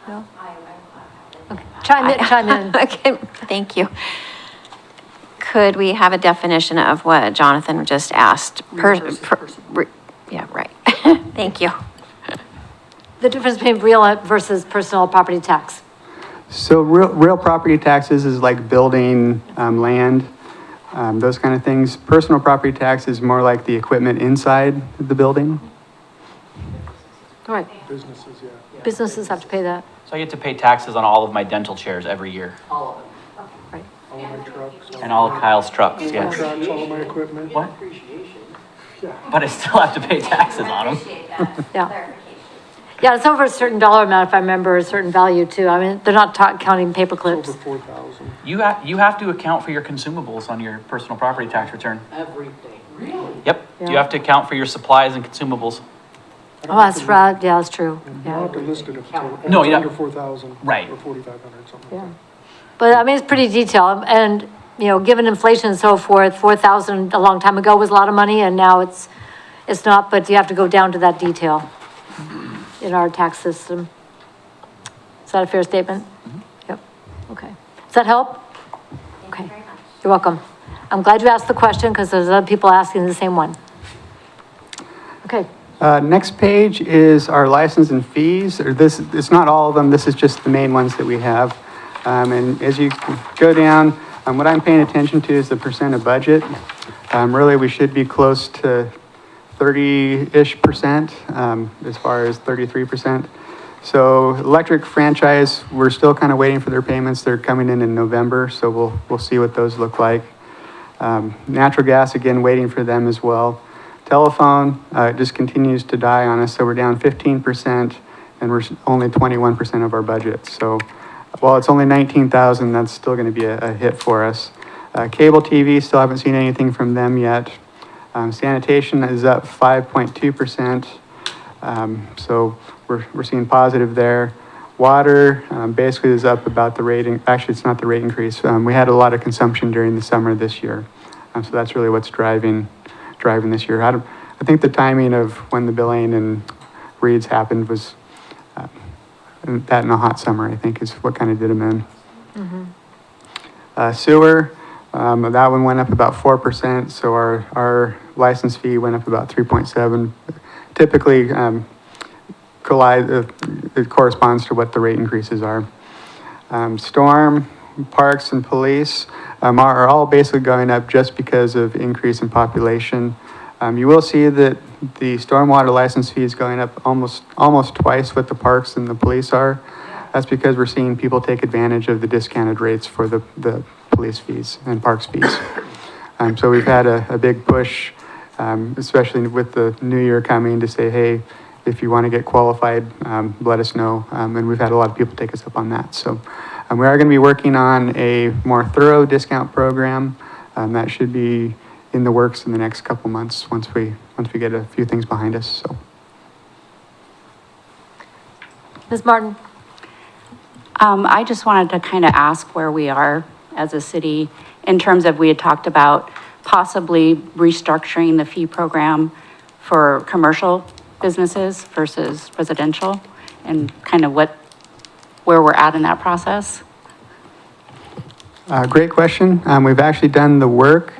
No? Okay, chime in. Okay, thank you. Could we have a definition of what Jonathan just asked? Yeah, right. Thank you. The difference between real versus personal property tax. So real property taxes is like building, land, those kind of things. Personal property tax is more like the equipment inside the building. All right. Businesses have to pay that. So I get to pay taxes on all of my dental chairs every year. Right. And all of Kyle's trucks, yes. All my equipment. What? But I still have to pay taxes on them. Yeah. Yeah, it's over a certain dollar amount, if I remember, a certain value too. I mean, they're not counting paper clips. Over 4,000. You have to account for your consumables on your personal property tax return. Everything. Really? Yep, you Yeah. have to account for your supplies and consumables. Oh, that's right, yeah, that's true, You don't yeah. have to list it if it's No, you're under not- 4,000. Right. Or 4,500, something Yeah. like But I mean, it's pretty detailed and, you know, given inflation and so forth, 4,000 a long time ago was a lot of money and now it's not, but you have to go down to that detail in our tax system. Is that a fair statement? Yep, okay. Does that help? Okay. You're welcome. I'm glad you asked the question because there's other people asking the same one. Okay, Next page is our license and fees, or this, it's not all of them, this is just the main ones that we have. And as you go down, what I'm paying attention to is the percent of budget. Really, we should be close to 30-ish%, as far as 33%. So electric franchise, we're still kind of waiting for their payments. They're coming in November, so we'll see what those look like. Natural gas, again, waiting for them as well. Telephone, it just continues to die on us, so we're down 15%, and we're only 21% of our budget. So while it's only 19,000, that's still going to be a hit for us. Cable TV, still haven't seen anything from them yet. Sanitation is up 5.2%, so we're seeing positive there. Water, basically is up about the rating, actually, it's not the rate increase. We had a lot of consumption during the summer this year. So that's really what's driving this year. I think the timing of when the billing and reads happened was, that in a hot summer, I think, is what kind of did them in. Sewer, that one went up about 4%, so our license fee went up about 3.7. Typically, it corresponds to what the rate increases are. Storm, parks, and police are all basically going up just because of increase in population. You will see that the stormwater license fee is going up almost twice what the parks and the police are. That's because we're seeing people take advantage of the discounted rates for the police fees and parks fees. So we've had a big push, especially with the new year coming, to say, hey, if you want to get qualified, let us know. And we've had a lot of people take us up on that. So we are going to be working on a more thorough discount program. That should be in the works in the next couple months once we get a few things behind us. So, Ms. Martin? I just wanted to kind of ask where we are as a city in terms of, we had talked about possibly restructuring the fee program for commercial businesses versus residential, and kind of where we're at in that process. great question. We've actually done the work.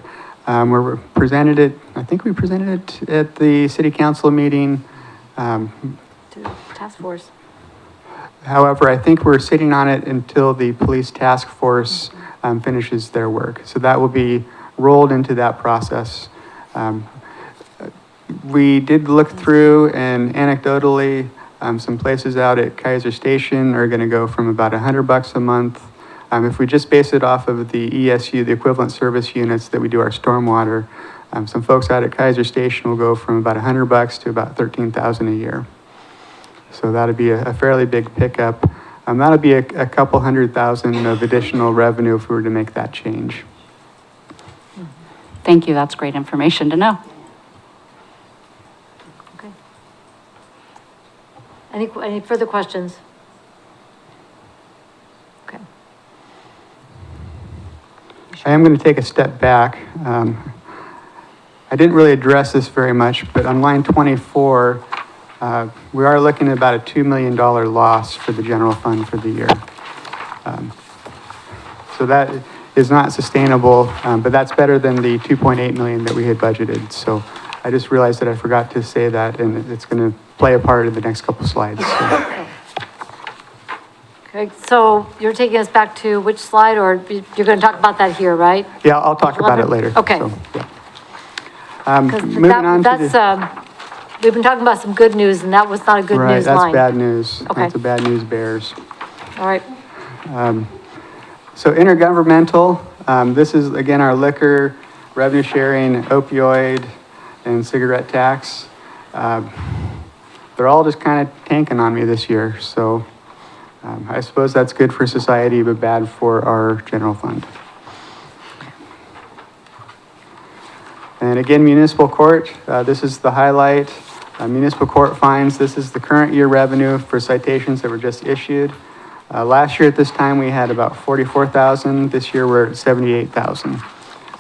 We presented it, I think we presented it at the city council meeting. To task force. However, I think we're sitting on it until the police task force finishes their work. So that will be rolled into that process. We did look through, and anecdotally, some places out at Keizer Station are going to go from about $100 a month. If we just base it off of the ESU, the equivalent service units that we do our stormwater, some folks out at Keizer Station will go from about $100 to about $13,000 a year. So that'll be a fairly big pickup. That'll be a couple $100,000 of additional revenue if we were to make that change. Thank you, that's great information to know. Okay. Any further questions? Okay. I am going to take a step back. I didn't really address this very much, but on line 24, we are looking at about a $2 million loss for the general fund for the year. So that is not sustainable, but that's better than the 2.8 million that we had budgeted. So I just realized that I forgot to say that, and it's going to play a part in the next couple slides. So. Okay, so you're taking us back to which slide, or you're going to talk about that here, right? Yeah, I'll talk about it later. Okay. So, yeah. Because Moving on to we've been talking about some good news, and that was not a good right, news that's line. bad news. Okay. That's a bad news bears. All right. So intergovernmental, this is again our liquor, revenue sharing, opioid, and cigarette tax. They're all just kind of tanking on me this year. So I suppose that's good for society, but bad for our general fund. And again, municipal court, this is the highlight. Municipal court fines, this is the current year revenue for citations that were just issued. Last year at this time, we had about 44,000. This year, we're at 78,000.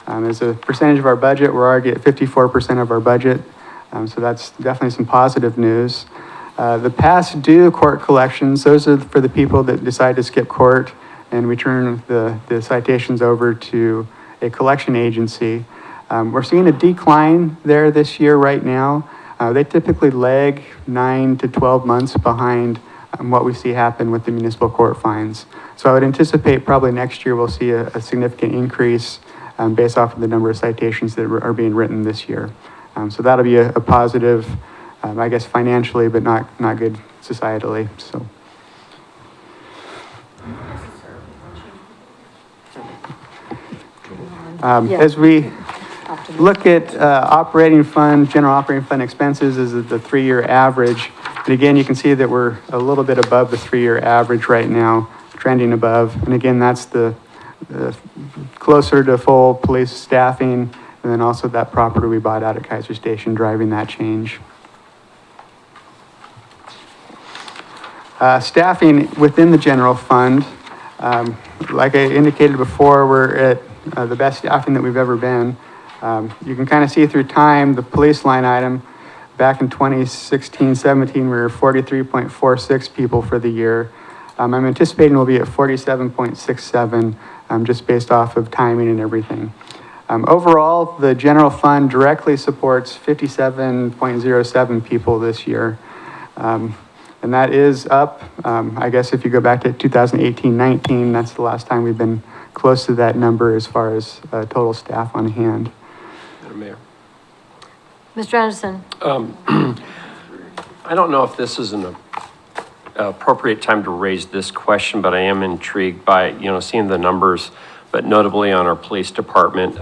As a percentage of our budget, we're already at 54% of our budget. So that's definitely some positive news. The past due court collections, those are for the people that decide to skip court and we turn the citations over to a collection agency. We're seeing a decline there this year right now. They typically lag 9 to 12 months behind what we see happen with the municipal court fines. So I would anticipate probably next year we'll see a significant increase based off of the number of citations that are being written this year. So that'll be a positive, I guess financially, but not good societally. So. As we look at operating fund, general operating fund expenses is the 3-year average. And again, you can see that we're a little bit above the 3-year average right now, trending above. And again, that's the closer to full police staffing, and then also that property we bought out at Keizer Station driving that change. Staffing within the general fund, like I indicated before, we're at the best staffing that we've ever been. You can kind of see through time, the police line item, back in 2016-17, we were 43.46 people for the year. I'm anticipating we'll be at 47.67, just based off of timing and everything. Overall, the general fund directly supports 57.07 people this year. And that is up. I guess if you go back to 2018-19, that's the last time we've been close to that number as far as total staff on hand. Madam Mayor. Mr. Anderson? I don't know if this is an appropriate time to raise this question, but I am intrigued by, seeing the numbers, but notably on our police department.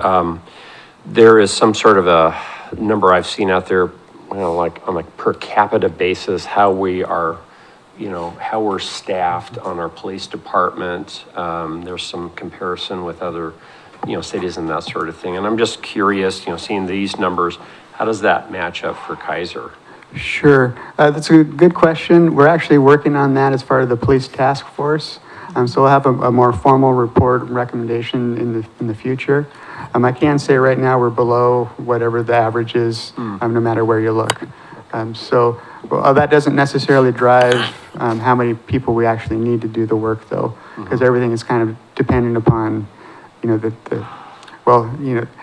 There is some sort of a number I've seen out there, like on a per capita basis, how we are, how we're staffed on our police department. There's some comparison with other, cities and that sort of thing. And I'm just curious, seeing these numbers, how does that match up for Keizer? Sure, that's a good question. We're actually working on that as part of the police task force. So we'll have a more formal report recommendation in the future. I can say right now we're below whatever the average is, no matter where you look. So that doesn't necessarily drive how many people we actually need to do the work, though, because everything is kind of dependent upon,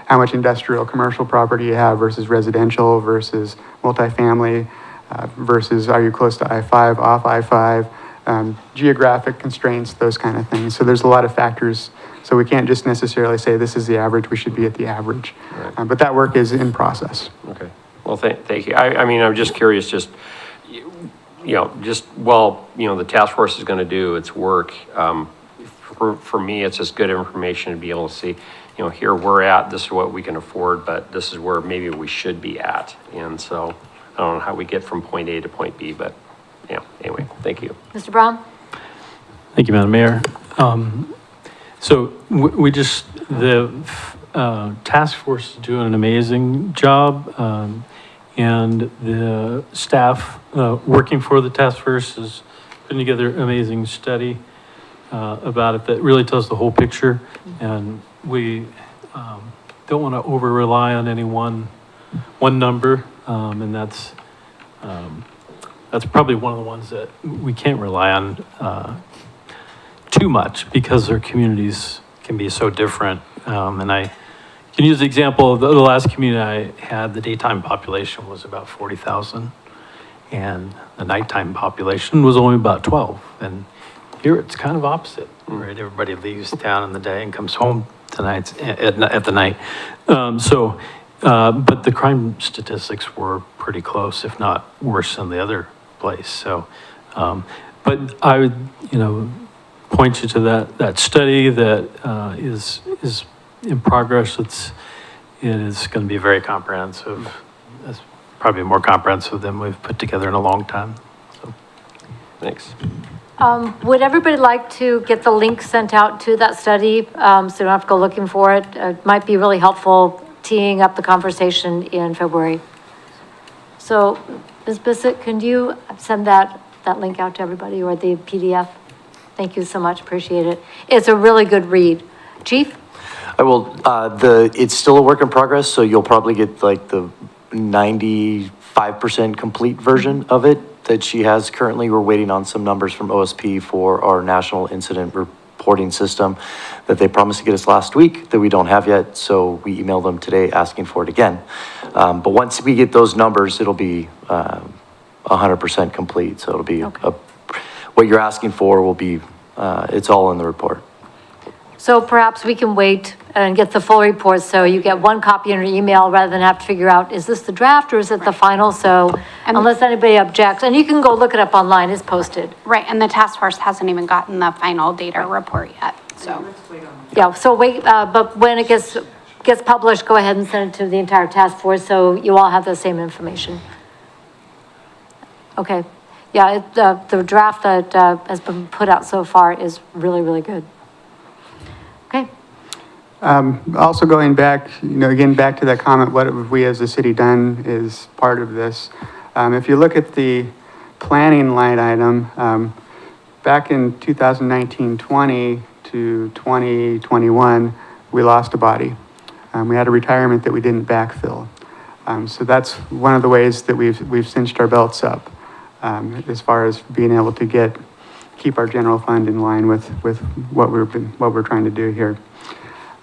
how much industrial, commercial property you have versus residential versus multifamily versus are you close to I-5, off I-5, geographic constraints, those kind of things. So there's a lot of factors. So we can't just necessarily say this is the average, we should be at the average. Right. But that work is in process. Okay. Well, thank you. I mean, I'm just curious, the task force is going to do its work. For me, it's just good information to be able to see, here we're at, this is what we can afford, but this is where maybe we should be at. And so I don't know how we get from point A to point B, but anyway, thank you. Mr. Brown? Thank you, Madam Mayor. So the task force is doing an amazing job, and the staff working for the task force is putting together an amazing study about it that really tells the whole picture. And we don't want to over rely on any one number, and that's probably one of the ones that we can't rely on too much because their communities can be so different. And I can use the example of the last community I had, the daytime population was about 40,000 and the nighttime population was only about 12. And here it's kind of opposite, right? Everybody leaves town in the day and comes home tonight at the night. But the crime statistics were pretty close, if not worse than the other place. So, but I would, point you to that study that is in progress. It is going to be very comprehensive. It's probably more comprehensive than we've put together in a long time. So. Thanks. Would everybody like to get the link sent out to that study so you don't have to go looking for it? It might be really helpful teeing up the conversation in February. So, Ms. Bissett, can you send that link out to everybody or the PDF? Thank you so much, appreciate it. It's a really good read. Chief? I will, it's still a work in progress, so you'll probably get like the 95% complete version of it that she has currently. We're waiting on some numbers from OSP for our national incident reporting system that they promised to get us last week that we don't have yet. So we emailed them today asking for it again. But once we get those numbers, it'll be 100% complete. So it'll be what you're asking for will be, it's all in the report. So perhaps we can wait and get the full report, so you get one copy in your email rather than have to figure out, is this the draft or is it the final? So unless anybody objects, and you can go look it up online, it's posted. Right, and the task force hasn't even gotten the final data report yet, so. Yeah, so wait, but when it gets published, go ahead and send it to the entire task force, so you all have the same information. Okay, yeah, the draft that has been put out so far is really, really good. Okay. Also going back, again, back to that comment, what have we as a city done is part of this. If you look at the planning line item, back in 2019-20 to 2021, we lost a body. We had a retirement that we didn't backfill. So that's one of the ways that we've cinched our belts up as far as being able to keep our general fund in line with what we're trying to do here.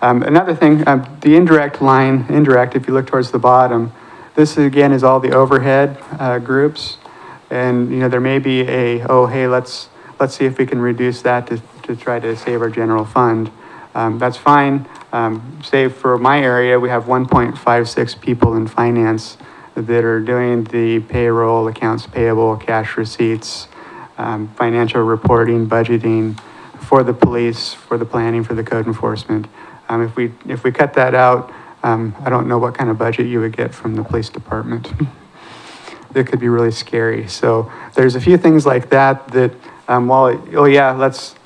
Another thing, the indirect line, if you look towards the bottom, this again is all the overhead groups. And, you know, there may be hey, let's see if we can reduce that to try to save our general fund. That's fine. Say for my area, we have 1.56 people in finance that are doing the payroll, accounts payable, cash receipts, financial reporting, budgeting for the police, for the planning, for the code enforcement. If we cut that out, I don't know what kind of budget you would get from the police department. It could be really scary. So there's a few things like that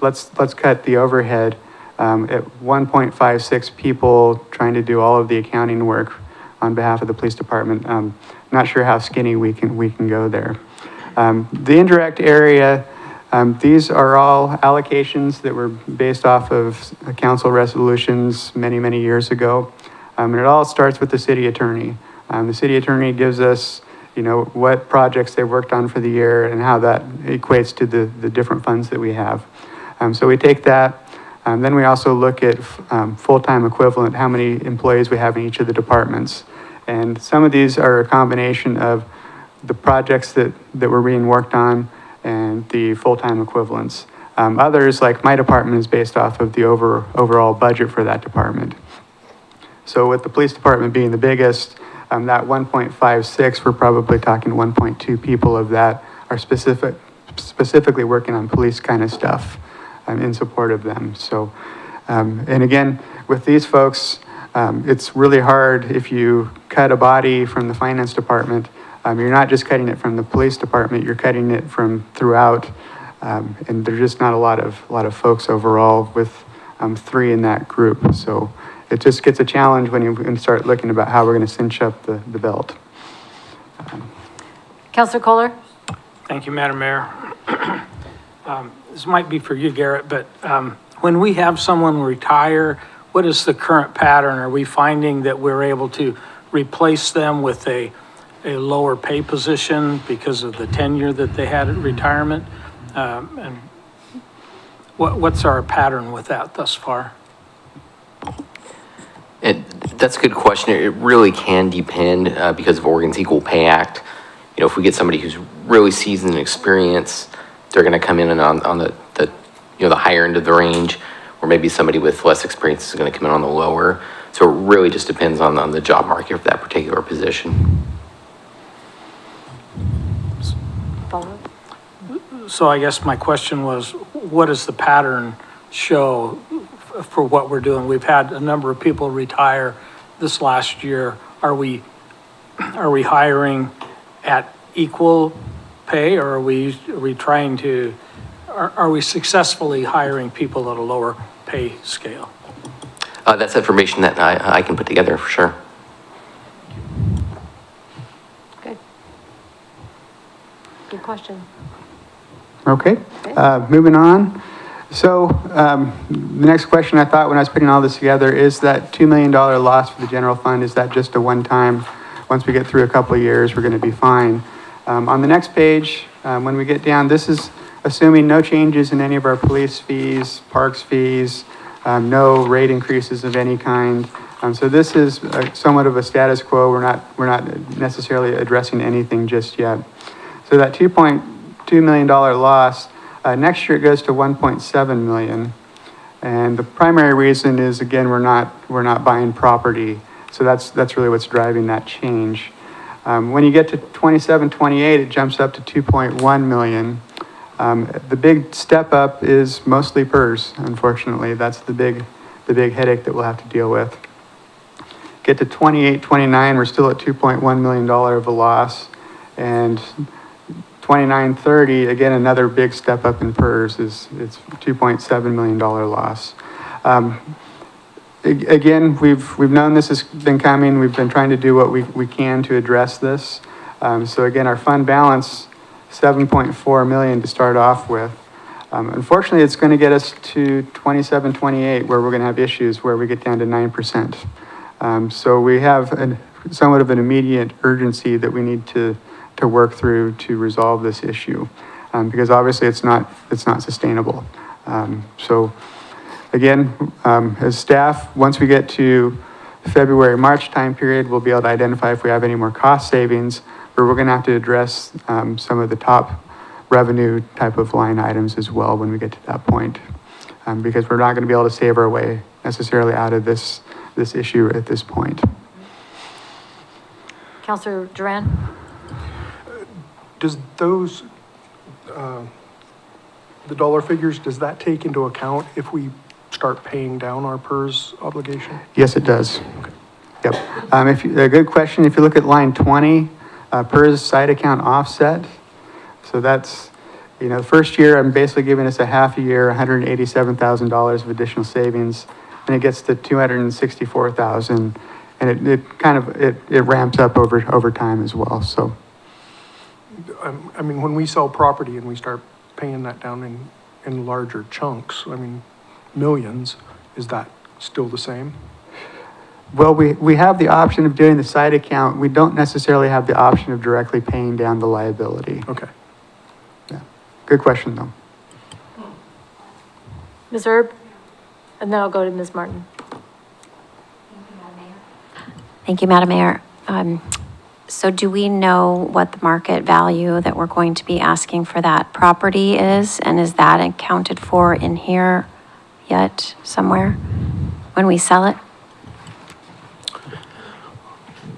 let's cut the overhead. At 1.56 people trying to do all of the accounting work on behalf of the police department. Not sure how skinny we can go there. The indirect area, these are all allocations that were based off of council resolutions many years ago. And it all starts with the city attorney. The city attorney gives us, you know, what projects they've worked on for the year and how that equates to the different funds that we have. So we take that. Then we also look at full-time equivalent, how many employees we have in each of the departments. And some of these are a combination of the projects that were being worked on and the full-time equivalents. Others, like my department, is based off of the overall budget for that department. So with the police department being the biggest, that 1.56, we're probably talking 1.2 people of that are specifically working on police kind of stuff. In support of them. So, and again, with these folks, it's really hard if you cut a body from the finance department. You're not just cutting it from the police department, you're cutting it from throughout. And there's just not a lot of folks overall with 3 in that group. So it just gets a challenge when you start looking about how we're going to cinch up the belt. Councilor Kohler? Thank you, Madam Mayor. This might be for you, Garrett, but when we have someone retire, what is the current pattern? Are we finding that we're able to replace them with a lower pay position because of the tenure that they had at retirement? And what's our pattern with that thus far? That's a good question. It really can depend because of Oregon's Equal Pay Act. You know, if we get somebody who's really seasoned and experienced, they're going to come in and on the higher end of the range, or maybe somebody with less experience is going to come in on the lower. So it really just depends on the job market for that particular position. So I guess my question was, what does the pattern show for what we're doing? We've had a number of people retire this last year. Are we hiring at equal pay, or are we trying to, are we successfully hiring people at a lower pay scale? That's information that I can put together for sure. Good. Good question. Okay, moving on. So the next question I thought when I was putting all this together is that $2 million loss for the general fund, is that just a one-time, once we get through a couple of years, we're going to be fine? On the next page, when we get down, this is assuming no changes in any of our police fees, parks fees, no rate increases of any kind. So this is somewhat of a status quo. We're not necessarily addressing anything just yet. So that $2.2 million loss, next year it goes to 1.7 million. And the primary reason is, again, we're not buying property. So that's really what's driving that change. When you get to 27, 28, it jumps up to 2.1 million. The big step up is mostly PERS, unfortunately. That's the big headache that we'll have to deal with. Get to 28, 29, we're still at $2.1 million of a loss. And 29, 30, again, another big step up in PERS it's $2.7 million loss. Again, we've known this has been coming. We've been trying to do what we can to address this. So again, our fund balance, 7.4 million to start off with. Unfortunately, it's going to get us to 27, 28, where we're going to have issues where we get down to 9%. So we have somewhat of an immediate urgency that we need to work through to resolve this issue, because obviously it's not sustainable. So again, as staff, once we get to February, March time period, we'll be able to identify if we have any more cost savings, but we're going to have to address some of the top revenue type of line items as well when we get to that point, because we're not going to be able to save our way necessarily out of this issue at this point. Councilor Duran? Does those, the dollar figures, does that take into account if we start paying down our PERS obligation? Yes, it does. Yep. A good question. If you look at line 20, PERS side account offset. So that's, the first year I'm basically giving us a half a year, $187,000 of additional savings, and it gets to $264,000, and it ramps up over time as well. So. I mean, when we sell property and we start paying that down in larger chunks, I mean, millions, is that still the same? Well, we have the option of doing the side account. We don't necessarily have the option of directly paying down the liability. Okay. Yeah. Good question, though. Ms. Erb? And then I'll go to Ms. Martin. Thank you, Madam Mayor. So do we know what the market value that we're going to be asking for that property is? And is that accounted for in here yet somewhere when we sell it?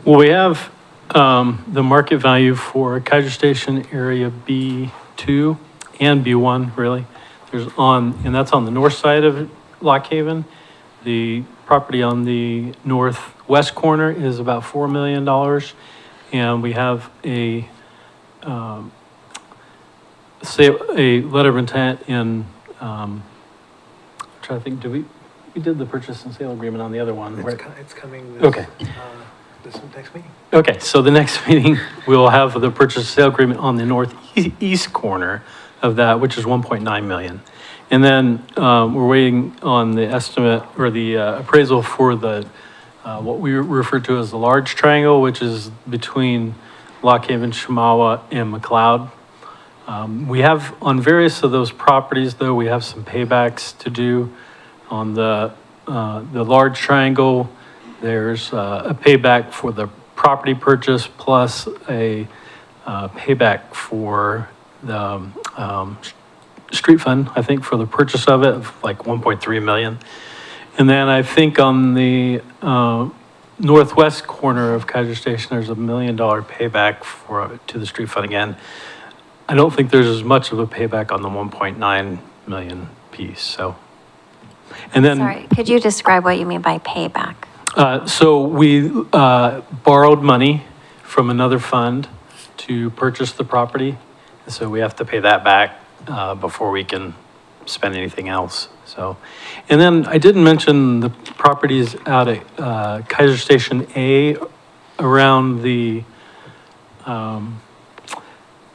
Well, we have the market value for Keizer Station Area B2 and B1, really. And that's on the north side of Lock Haven. The property on the northwest corner is about $4 million. And we have a letter of intent in, I'm trying to think, we did the purchase and sale agreement on the other one, right? It's coming Okay. This next meeting. Okay, so the next meeting, we'll have the purchase and sale agreement on the northeast corner of that, which is 1.9 million. And then we're waiting on the estimate or the appraisal for the what we refer to as the large triangle, which is between Lock Haven, Shamawa, and McLeod. We have, on various of those properties, though, we have some paybacks to do. On the large triangle, there's a payback for the property purchase plus a payback for the street fund, I think, for the purchase of it, of like 1.3 million. And then I think on the northwest corner of Keizer Station, there's $1 million payback to the street fund again. I don't think there's as much of a payback on the 1.9 million piece, so. And then. Sorry, could you describe what you mean by payback? So we borrowed money from another fund to purchase the property. So we have to pay that back before we can spend anything else. So, and then I didn't mention the properties out at Keizer Station A around the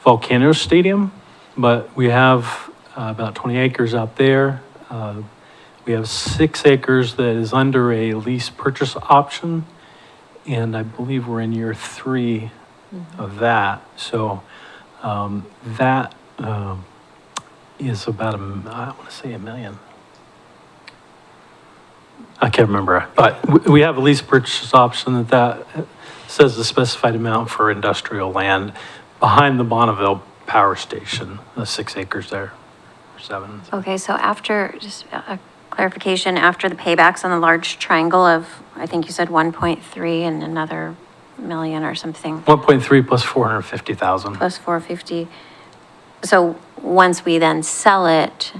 Volcano Stadium, but we have about 20 acres out there. We have 6 acres that is under a lease purchase option, and I believe we're in year 3 of that. So that is about, I want to say $1 million. I can't remember, but we have a lease purchase option that says the specified amount for industrial land behind the Bonneville Power Station, the 6 acres there, or 7. Okay, so after, just a clarification, after the paybacks on the large triangle of, I think you said 1.3 and another million or something. 1.3 plus 450,000. Plus 450. So once we then sell it,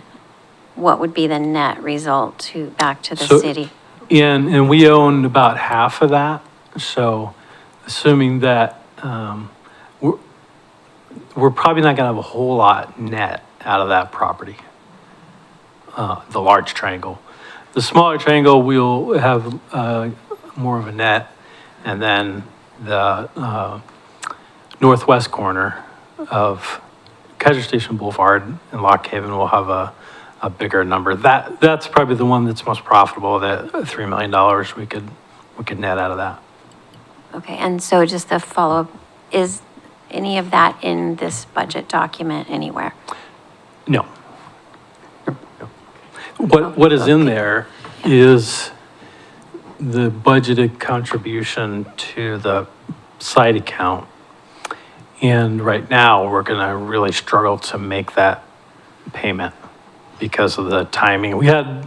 what would be the net result back to the city? And we own about half of that. So assuming that we're probably not going to have a whole lot net out of that property, the large triangle. The smaller triangle, we'll have more of a net. And then the northwest corner of Keizer Station Boulevard in Lock Haven will have a bigger number. That's probably the one that's most profitable, that $3 million we could net out of that. Okay, and so just a follow-up, is any of that in this budget document anywhere? No. What is in there is the budgeted contribution to the site account. And right now, we're gonna really struggle to make that payment because of the timing. We had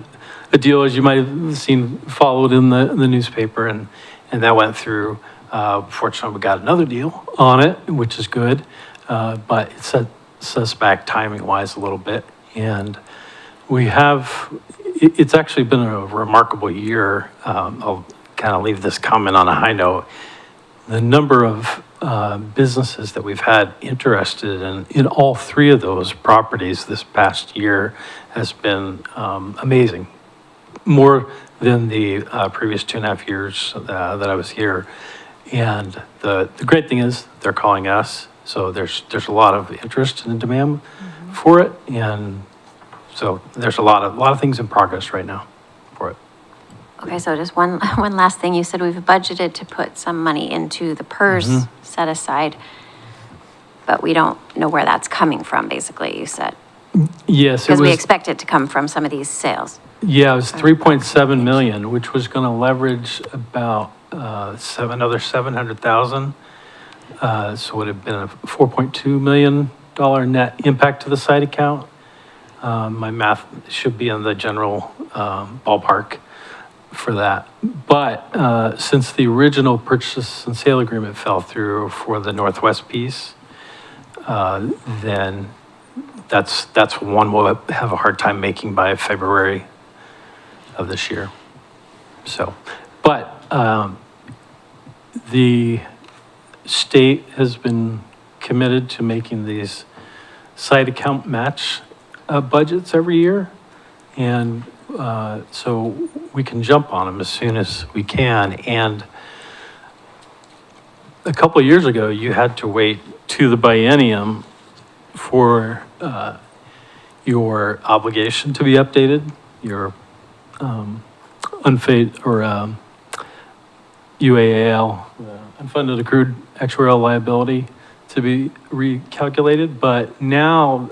a deal, as you might have seen, followed in the newspaper, and that went through. Fortunately, we got another deal on it, which is good, but it sets us back timing-wise a little bit. And it's actually been a remarkable year. I'll kind of leave this comment on a high note. The number of businesses that we've had interested in all three of those properties this past year has been amazing. More than the previous 2.5 years that I was here. And the great thing is they're calling us. So there's a lot of interest and demand for it. And so there's a lot of things in progress right now for it. Okay, so just one last thing. You said we've budgeted to put some money into the PERS set aside, but we don't know where that's coming from, basically, you said. Yes, Because we expect it to come from some of these sales. Yeah, it was 3.7 million, which was going to leverage about another 700,000. So it would have been a $4.2 million net impact to the site account. My math should be in the general ballpark for that. But since the original purchase and sale agreement fell through for the Northwest piece, then that's one we'll have a hard time making by February of this year. So, but the state has been committed to making these site account match budgets every year. And so we can jump on them as soon as we can. And a couple of years ago, you had to wait to the biennium for your obligation to be updated, your unfaded or UAAL, unfunded accrued actuarial liability, to be recalculated. But now,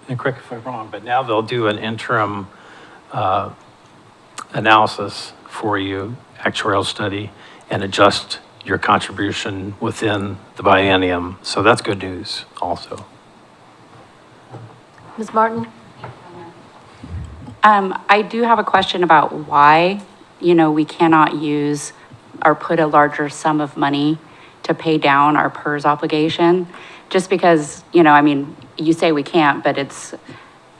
and correct me if I'm wrong, but now they'll do an interim analysis for you, actuarial study, and adjust your contribution within the biennium. So that's good news also. Ms. Martin? I do have a question about why, we cannot use or put a larger sum of money to pay down our PERS obligation. Just because, you say we can't, but it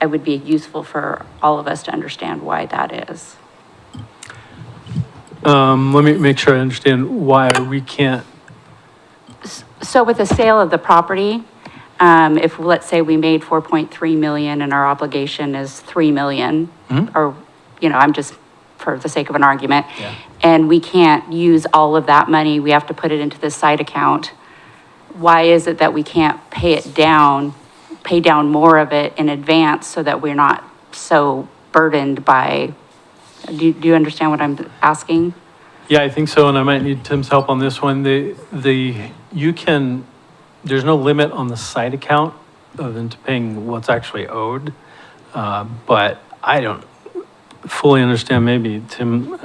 would be useful for all of us to understand why that is. Let me make sure I understand why we can't. So with the sale of the property, if, let's say, we made 4.3 million and our obligation is 3 million, or, I'm just, for the sake of an argument, and we can't use all of that money, we have to put it into the site account. Why is it that we can't pay down more of it in advance so that we're not so burdened by, do you understand what I'm asking? Yeah, I think so, and I might need Tim's help on this one. There's no limit on the site account other than to paying what's actually owed. But I don't fully understand, maybe Tim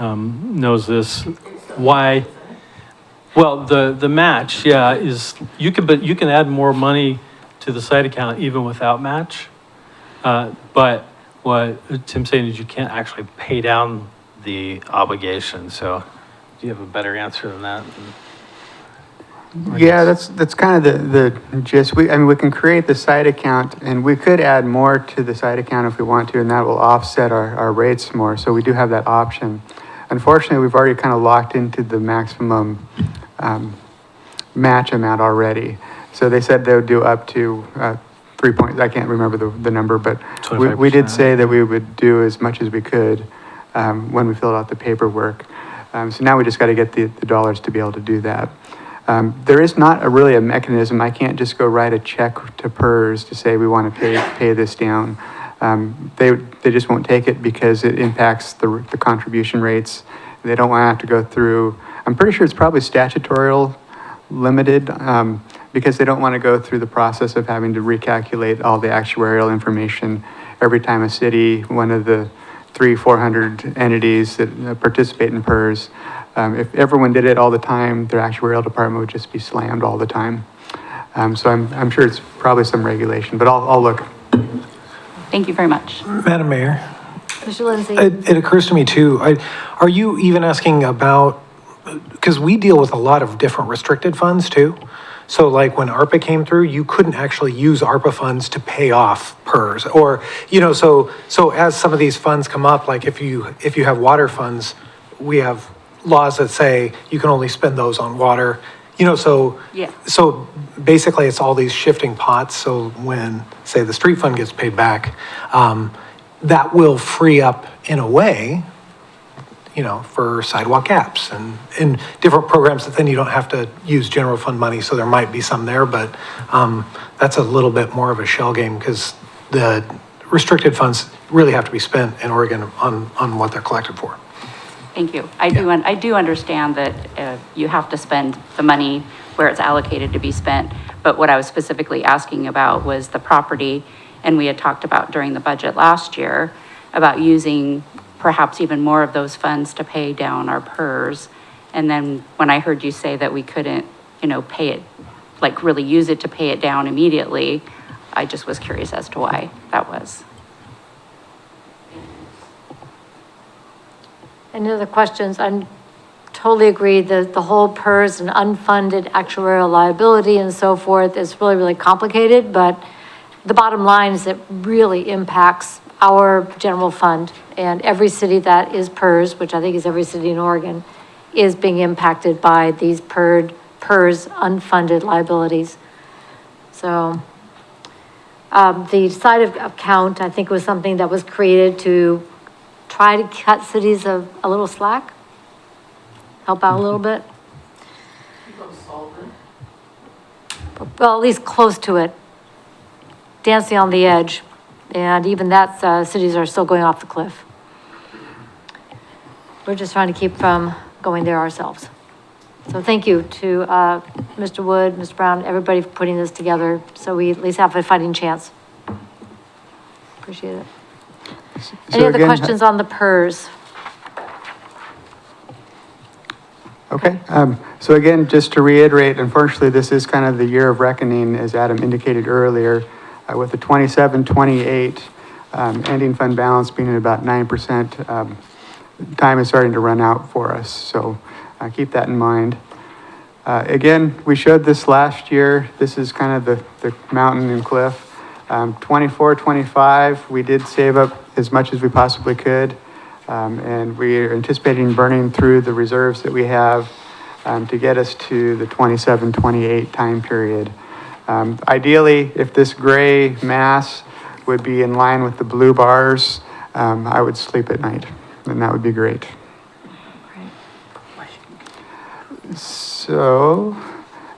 knows this, why. Well, the match, is, you can add more money to the site account even without match. But what Tim's saying is you can't actually pay down the obligation. So do you have a better answer than that? Yeah, that's kind of the gist. We can create the site account, and we could add more to the site account if we want to, and that will offset our rates more. So we do have that option. Unfortunately, we've already kind of locked into the maximum match amount already. So they said they would do up to 3 points. I can't remember the number, but we did say that we would do as much as we could when we filled out the paperwork. So now we just got to get the dollars to be able to do that. There is not really a mechanism. I can't just go write a check to PERS to say we want to pay this down. They just won't take it because it impacts the contribution rates. They don't want to have to go through, I'm pretty sure it's probably statutorial limited, because they don't want to go through the process of having to recalculate all the actuarial information every time a city, one of the 400 entities that participate in PERS, if everyone did it all the time, their actuarial department would just be slammed all the time. So I'm sure it's probably some regulation, but I'll look. Thank you very much. Madam Mayor, Mr. Lindsay? it occurs to me too, are you even asking about, because we deal with a lot of different restricted funds too. So like when ARPA came through, you couldn't actually use ARPA funds to pay off PERS or, so as some of these funds come up, like if you have water funds, we have laws that say you can only spend those on water, so. Yeah. So basically it's all these shifting pots. So when, say, the street fund gets paid back, that will free up in a way, for sidewalk gaps and different programs that then you don't have to use general fund money. So there might be some there, but that's a little bit more of a shell game because the restricted funds really have to be spent in Oregon on what they're collected for. Thank you. I do understand that you have to spend the money where it's allocated to be spent. But what I was specifically asking about was the property, and we had talked about during the budget last year about using perhaps even more of those funds to pay down our PERS. And then when I heard you say that we couldn't, pay it, like really use it to pay it down immediately, I just was curious as to why that was. Any other questions? I totally agree that the whole PERS and unfunded actuarial liability and so forth is really, really complicated, but the bottom line is it really impacts our general fund, and every city that is PERS, which I think is every city in Oregon, is being impacted by these PERS unfunded liabilities. So the side of account, I think, was something that was created to try to cut cities a little slack, help out a little bit. Well, at least close to it, dancing on the edge. And even that, cities are still going off the cliff. We're just trying to keep from going there ourselves. So thank you to Mr. Wood, Mr. Brown, everybody for putting this together, so we at least have a fighting chance. Appreciate it. Any other questions on the PERS? Okay, so again, just to reiterate, unfortunately, this is kind of the year of reckoning, as Adam indicated earlier, with the 27-28 ending fund balance being at about 9%. Time is starting to run out for us, so keep that in mind. Again, we showed this last year. This is kind of the mountain and cliff. 24, 25, we did save up as much as we possibly could. And we're anticipating burning through the reserves that we have to get us to the 27, 28 time period. Ideally, if this gray mass would be in line with the blue bars, I would sleep at night, and that would be great. So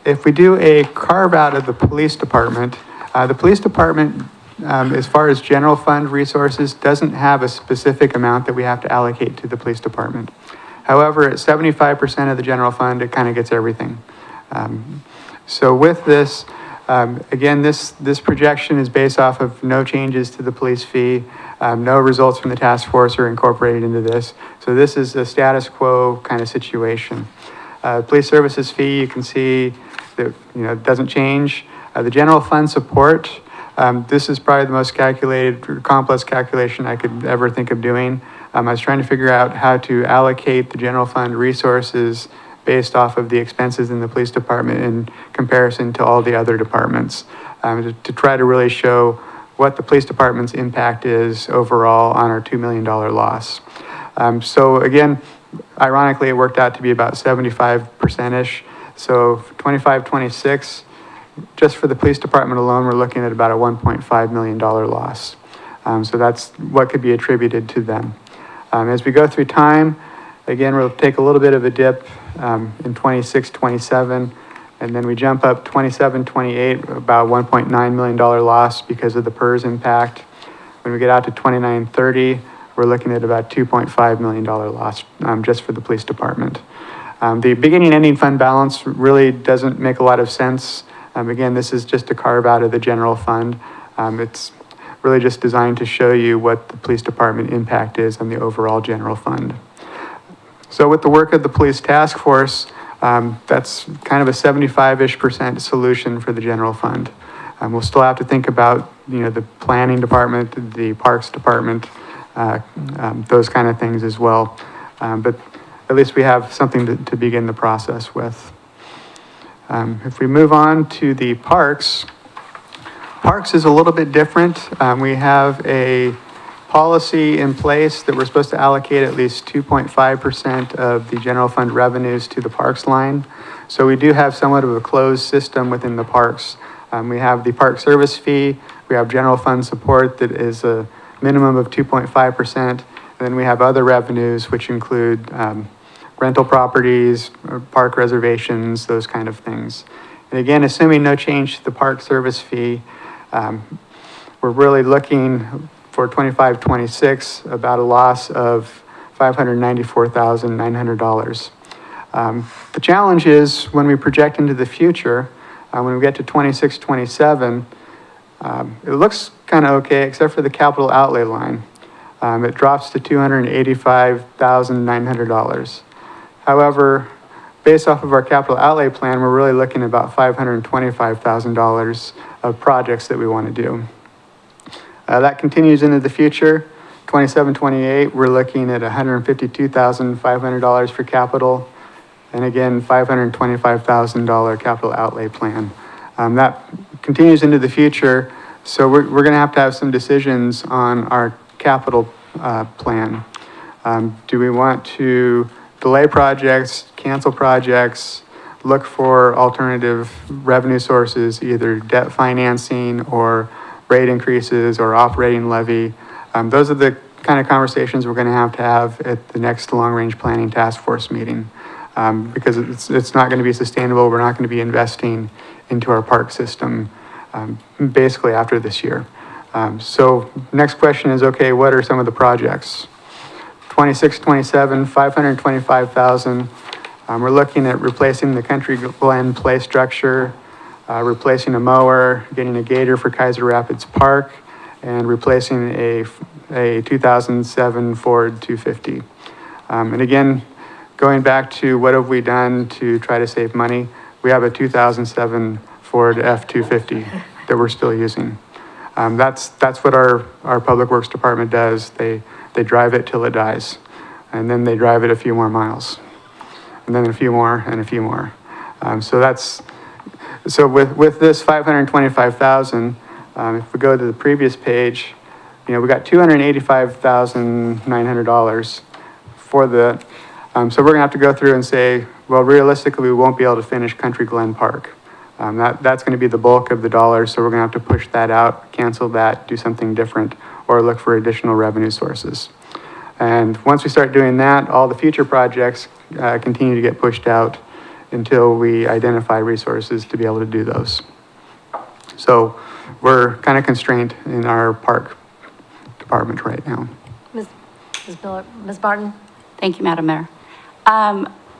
if we do a carve out of the police department, as far as general fund resources, doesn't have a specific amount that we have to allocate to the police department. However, at 75% of the general fund, it kind of gets everything. So with this, again, this projection is based off of no changes to the police fee. No results from the task force are incorporated into this. So this is a status quo kind of situation. Police services fee, you can see that, doesn't change. The general fund support, this is probably the most complex calculation I could ever think of doing. I was trying to figure out how to allocate the general fund resources based off of the expenses in the police department in comparison to all the other departments, to try to really show what the police department's impact is overall on our $2 million loss. So again, ironically, it worked out to be about 75%-ish. So 25, 26, just for the police department alone, we're looking at about a $1.5 million loss. So that's what could be attributed to them. As we go through time, again, we'll take a little bit of a dip in 26, 27. And then we jump up 27, 28, about $1.9 million loss because of the PERS impact. When we get out to 29, 30, we're looking at about $2.5 million loss just for the police department. The beginning ending fund balance really doesn't make a lot of sense. Again, this is just a carve out of the general fund. It's really just designed to show you what the police department impact is on the overall general fund. So with the work of the police task force, that's kind of a 75-ish% solution for the general fund. We'll still have to think about, the planning department, the parks department, those kind of things as well. But at least we have something to begin the process with. If we move on to the parks is a little bit different. We have a policy in place that we're supposed to allocate at least 2.5% of the general fund revenues to the parks line. So we do have somewhat of a closed system within the parks. We have the park service fee, we have general fund support that is a minimum of 2.5%, and then we have other revenues which include rental properties, park reservations, those kind of things. And again, assuming no change to the park service fee, we're really looking for 25-26 about a loss of $594,900. The challenge is when we project into the future, when we get to 26-27, it looks kind of okay, except for the capital outlay line. It drops to $285,900. However, based off of our capital outlay plan, we're really looking at about $525,000 of projects that we want to do. That continues into the future. 27-28, we're looking at $152,500 for capital, and again, $525,000 capital outlay plan. That continues into the future, so we're going to have some decisions on our capital plan. Do we want to delay projects, cancel projects, look for alternative revenue sources, either debt financing or rate increases or operating levy? Those are the kind of conversations we're going to have at the next long-range planning task force meeting, because it's not going to be sustainable. We're not going to be investing into our park system basically after this year. So next question is, okay, what are some of the projects? 26-27, $525,000. We're looking at replacing the Country Glen play structure, replacing a mower, getting a gator for Keizer Rapids Park, and replacing a 2007 Ford 250. And again, going back to what have we done to try to save money, we have a 2007 Ford F-250 that we're still using. That's what our Public Works Department does. They drive it till it dies, and then they drive it a few more miles, and then a few more, and a few more. So with this $525,000, if we go to the previous page, we got $285,900 for the. So we're gonna have to go through and say, well, realistically, we won't be able to finish Country Glen Park. That's gonna be the bulk of the dollars, so we're gonna have to push that out, cancel that, do something different, or look for additional revenue sources. And once we start doing that, all the future projects continue to get pushed out until we identify resources to be able to do those. So we're kind of constrained in our park department right now. Ms. Miller, Ms. Martin? Thank you, Madam Mayor.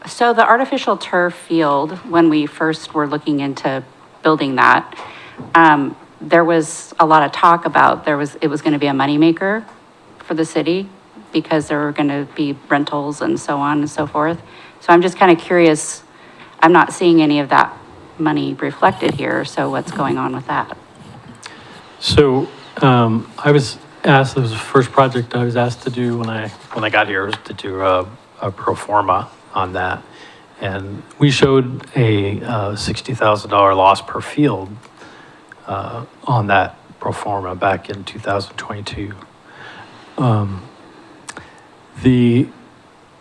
So the artificial turf field, when we first were looking into building that, there was a lot of talk about it was going to be a moneymaker for the city because there were going to be rentals and so on and so forth. So I'm just kind of curious. I'm not seeing any of that money reflected here. So what's going on with that? So I was asked, it was the first project I was asked to do when I got here, was to do a pro forma on that. And we showed a $60,000 loss per field on that pro forma back in 2022. The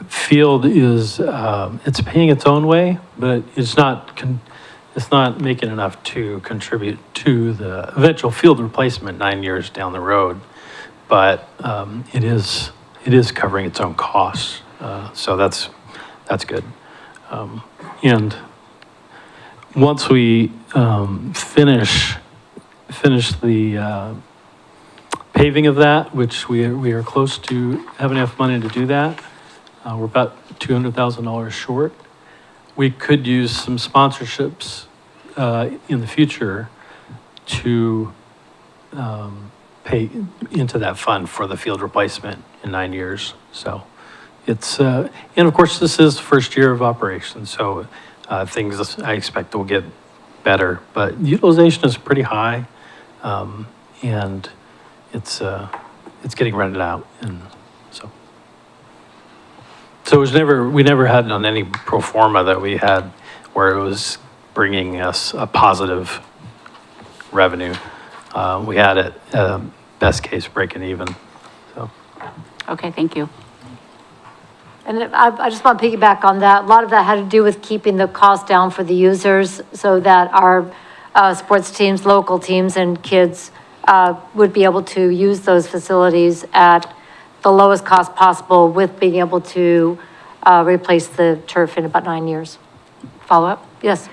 field is, it's paying its own way, but it's not making enough to contribute to the eventual field replacement 9 years down the road. But it is covering its own costs, so that's good. And once we finish the paving of that, which we are close to having enough money to do that, we're about $200,000 short. We could use some sponsorships in the future to pay into that fund for the field replacement in 9 years. So it's, and of course, this is the first year of operation, so things I expect will get better, but utilization is pretty high, and it's getting rented out, and so. So it was we never had on any pro forma that we had where it was bringing us a positive revenue. We had it, best case, breaking even, so. Okay, thank you. And I just want to piggyback on that. A lot of that had to do with keeping the cost down for the users so that our sports teams, local teams and kids would be able to use those facilities at the lowest cost possible with being able to replace the turf in about 9 years. Follow-up? Yes.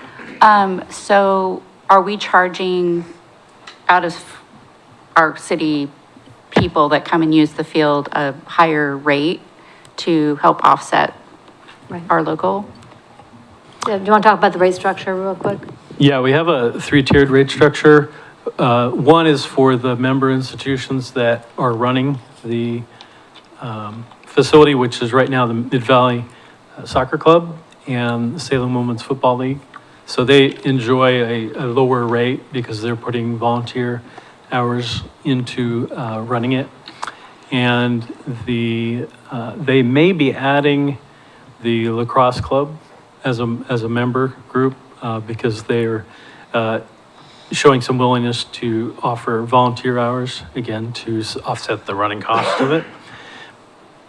So are we charging out of our city people that come and use the field a higher rate to help offset Right. our local? Yeah, do you want to talk about the rate structure real quick? Yeah, we have a 3-tiered rate structure. One is for the member institutions that are running the facility, which is right now the Mid-Valley Soccer Club and the Salem Women's Football League. So they enjoy a lower rate because they're putting volunteer hours into running it. And they may be adding the lacrosse club as a member group because they're showing some willingness to offer volunteer hours, again, to offset the running cost of it.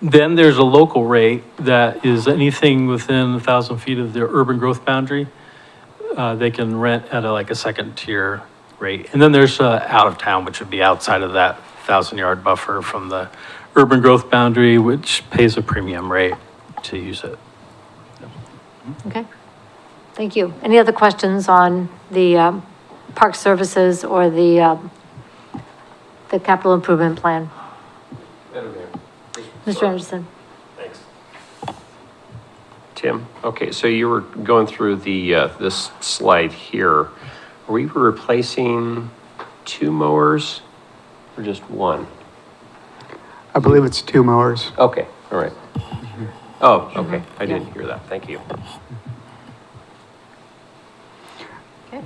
Then there's a local rate that is anything within 1,000 feet of their urban growth boundary. They can rent at like a second tier rate. And then there's out of town, which would be outside of that 1,000-yard buffer from the urban growth boundary, which pays a premium rate to use it. Okay. Thank you. Any other questions on the park services or the capital improvement plan? Mr. Anderson? Thanks. Tim, okay, so you were going through this slide here. Are we replacing 2 mowers or just 1? I believe it's 2 mowers. Okay, all right. Oh, okay, I didn't hear that, thank you. Okay.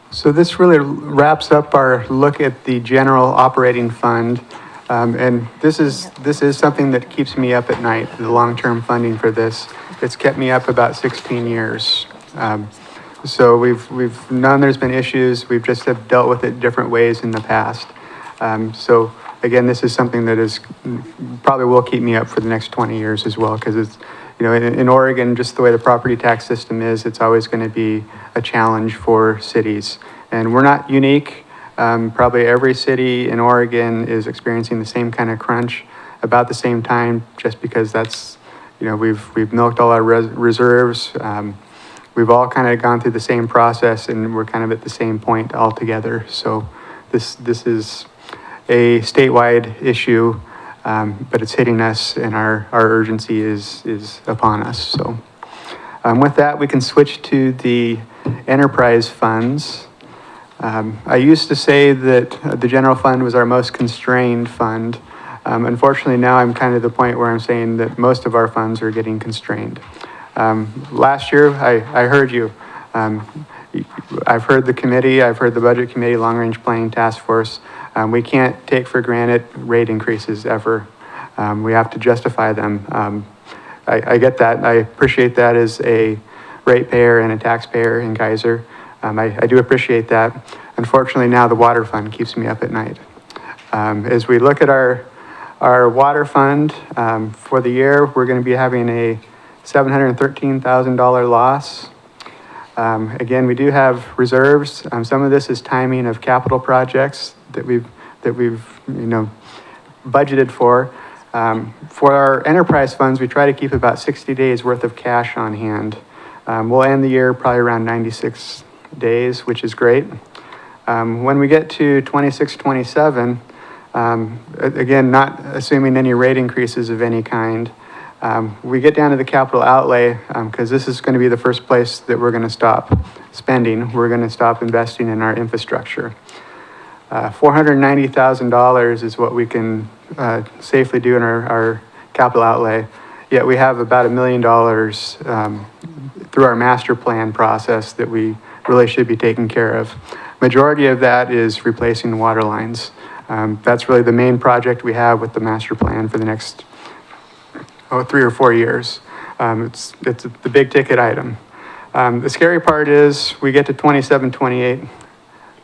So this really wraps up our look at the general operating fund. And this is something that keeps me up at night, the long-term funding for this. It's kept me up about 16 years. So we've known there's been issues. We've just have dealt with it different ways in the past. So again, this is something that is probably will keep me up for the next 20 years as well, because it's, you know, in Oregon, just the way the property tax system is, it's always going to be a challenge for cities. And we're not unique. Probably every city in Oregon is experiencing the same kind of crunch about the same time, just because that's, you know, we've milked all our reserves. We've all kind of gone through the same process, and we're kind of at the same point altogether. So this is a statewide issue, but it's hitting us, and our urgency is upon us. So with that, we can switch to the enterprise funds. I used to say that the general fund was our most constrained fund. Unfortunately, now I'm kind of the point where I'm saying that most of our funds are getting constrained. Last year, I heard you. I've heard the committee, I've heard the budget committee, long-range planning task force. We can't take for granted rate increases ever. We have to justify them. I get that. I appreciate that as a ratepayer and a taxpayer in Keizer. I do appreciate that. Unfortunately, now the water fund keeps me up at night. As we look at our water fund for the year, we're going to be having a $713,000 loss. Again, we do have reserves. Some of this is timing of capital projects that we've budgeted for. For our enterprise funds, we try to keep about 60 days worth of cash on hand. We'll end the year probably around 96 days, which is great. When we get to 26, 27, again, not assuming any rate increases of any kind, we get down to the capital outlay, because this is going to be the first place that we're going to stop spending. We're going to stop investing in our infrastructure. $490,000 is what we can safely do in our capital outlay, yet we have about $1 million through our master plan process that we really should be taking care of. Majority of that is replacing the water lines. That's really the main project we have with the master plan for the next 3 or 4 years. It's the big ticket item. The scary part is we get to 27, 28,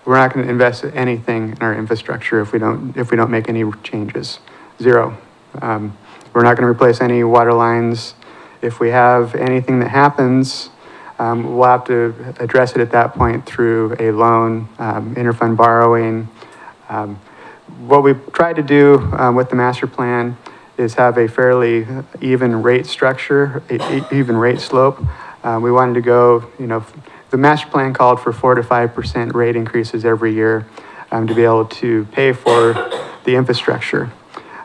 we're not going to invest anything in our infrastructure if we don't make any changes. Zero. We're not going to replace any water lines. If we have anything that happens, we'll have to address it at that point through a loan, interfund borrowing. What we've tried to do with the master plan is have a fairly even rate structure, even rate slope. We wanted to go, the master plan called for 4 to 5% rate increases every year to be able to pay for the infrastructure.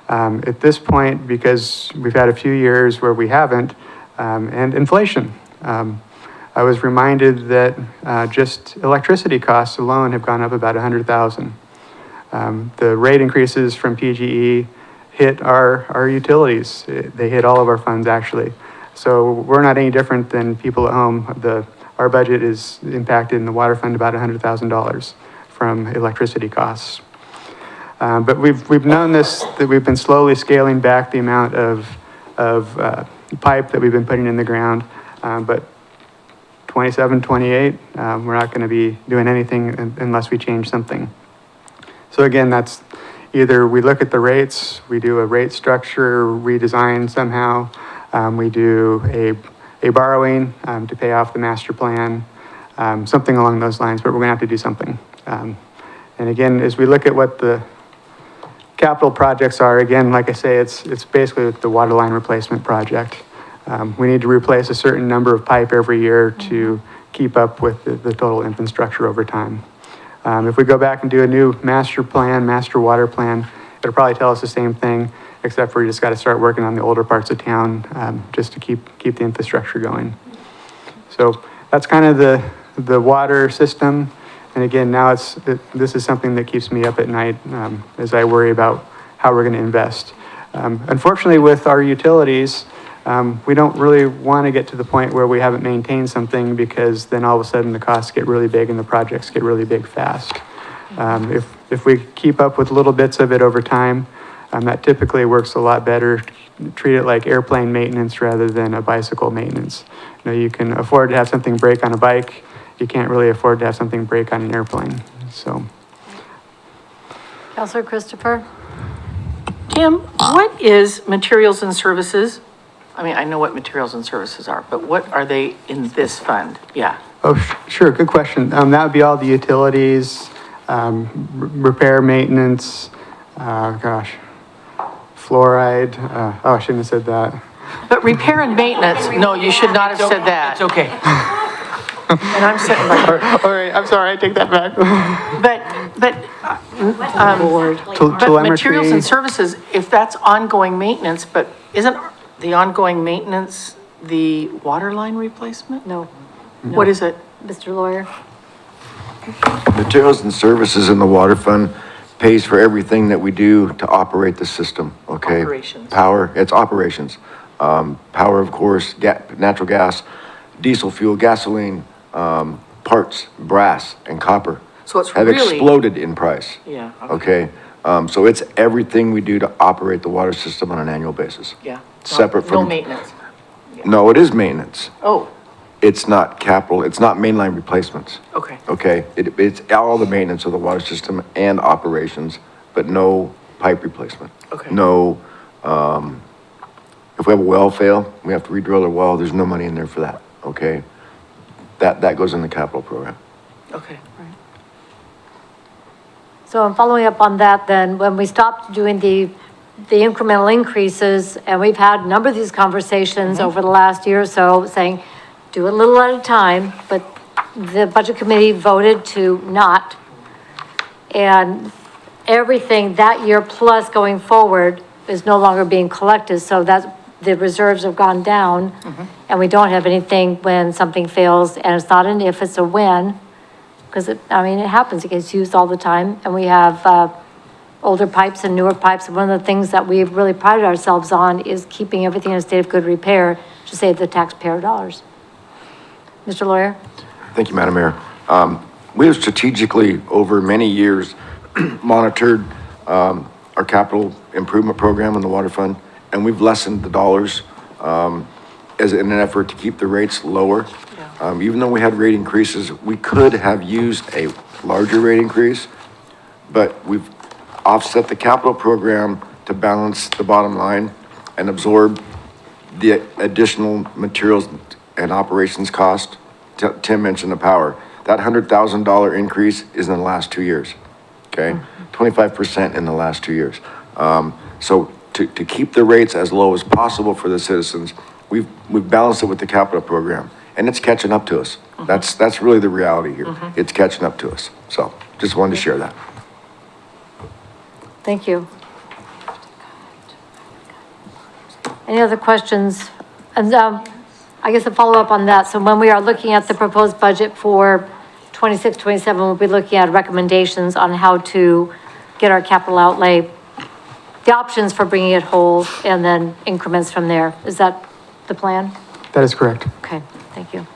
At this point, because we've had a few years where we haven't, and inflation, I was reminded that just electricity costs alone have gone up about $100,000. The rate increases from PGE hit our utilities. They hit all of our funds, actually. So we're not any different than people at home. Our budget is impacted in the water fund about $100,000 from electricity costs. But we've known this, that we've been slowly scaling back the amount of pipe that we've been putting in the ground. But 27, 28, we're not going to be doing anything unless we change something. So again, that's either we look at the rates, we do a rate structure redesign somehow, we do a borrowing to pay off the master plan, something along those lines, but we're gonna have to do something. And again, as we look at what the capital projects are, again, like I say, it's basically the water line replacement project. We need to replace a certain number of pipe every year to keep up with the total infrastructure over time. If we go back and do a new master plan, master water plan, it'll probably tell us the same thing, except for we just got to start working on the older parts of town just to keep the infrastructure going. So that's kind of the water system. And again, now this is something that keeps me up at night as I worry about how we're going to invest. Unfortunately, with our utilities, we don't really want to get to the point where we haven't maintained something, because then all of a sudden the costs get really big and the projects get really big fast. If we keep up with little bits of it over time, that typically works a lot better. Treat it like airplane maintenance rather than a bicycle maintenance. You can afford to have something break on a bike. You can't really afford to have something break on an airplane. So. Councilor Christopher? Tim, what is materials and services? I mean, I know what materials and services are, but what are they in this fund? Yeah. Oh, sure, good question. That would be all the utilities, repair, maintenance, fluoride. I shouldn't have said that. But repair and maintenance, no, you should not have said that. It's okay. And I'm sitting like, All right, I'm sorry, I take that back. but materials and services, if that's ongoing maintenance, but isn't the ongoing maintenance the water line replacement? No. What is it? Mr. Lawyer? Materials and services in the water fund pays for everything that we do to operate the system, okay? Operations. Power, it's operations. Power, of course, natural gas, diesel fuel, gasoline, parts, brass, and copper. So it's have really- exploded in price. Yeah. Okay? So it's everything we do to operate the water system on an annual basis. Yeah. Separate No from. maintenance. No, it is maintenance. Oh, It's not capital, it's not mainline replacements. okay. Okay, it's all the maintenance of the water system and operations, but no pipe replacement. Okay. No, if we have a well fail, we have to re-drill a well, there's no money in there for that, okay? That goes in the capital program. Okay. So I'm following up on that then, when we stopped doing the incremental increases, and we've had a number of these conversations over the last year or so, saying, do it a little at a time, but the budget committee voted to not. And everything that year plus going forward is no longer being collected, so that the reserves have gone down. And we don't have anything when something fails, and it's not an if, it's a when. Because it happens, it gets used all the time, and we have, older pipes and newer pipes. And one of the things that we've really prided ourselves on is keeping everything in a state of good repair to save the taxpayer dollars. Mr. Lawyer? Thank you, Madam Mayor. We have strategically, over many years, monitored our capital improvement program in the water fund, and we've lessened the dollars as in an effort to keep the rates lower. Even though we had rate increases, we could have used a larger rate increase, but we've offset the capital program to balance the bottom line and absorb the additional materials and operations cost. Tim mentioned the power. That $100,000 increase is in the last 2 years, okay? 25% in the last 2 years. So to keep the rates as low as possible for the citizens, we've balanced it with the capital program, and it's catching up to us. That's really the reality here. It's catching up to us. So just wanted to share that. Thank you. Any other questions? And I guess a follow-up on that. So when we are looking at the proposed budget for 26, 27, we'll be looking at recommendations on how to get our capital outlay, the options for bringing it whole, and then increments from there. Is that the plan? That is correct. Okay, thank you.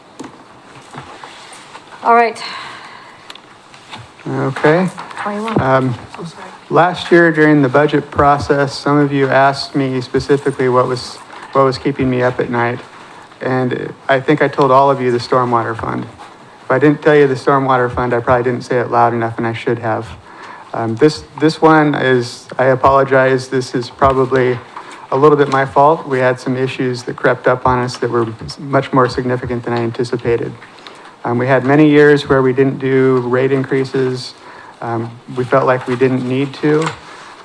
All right, Okay. 21. Last year during the budget process, some of you asked me specifically what was keeping me up at night. And I think I told all of you the stormwater fund. If I didn't tell you the stormwater fund, I probably didn't say it loud enough, and I should have. This one is, I apologize, this is probably a little bit my fault. We had some issues that crept up on us that were much more significant than I anticipated. We had many years where we didn't do rate increases. We felt like we didn't need to.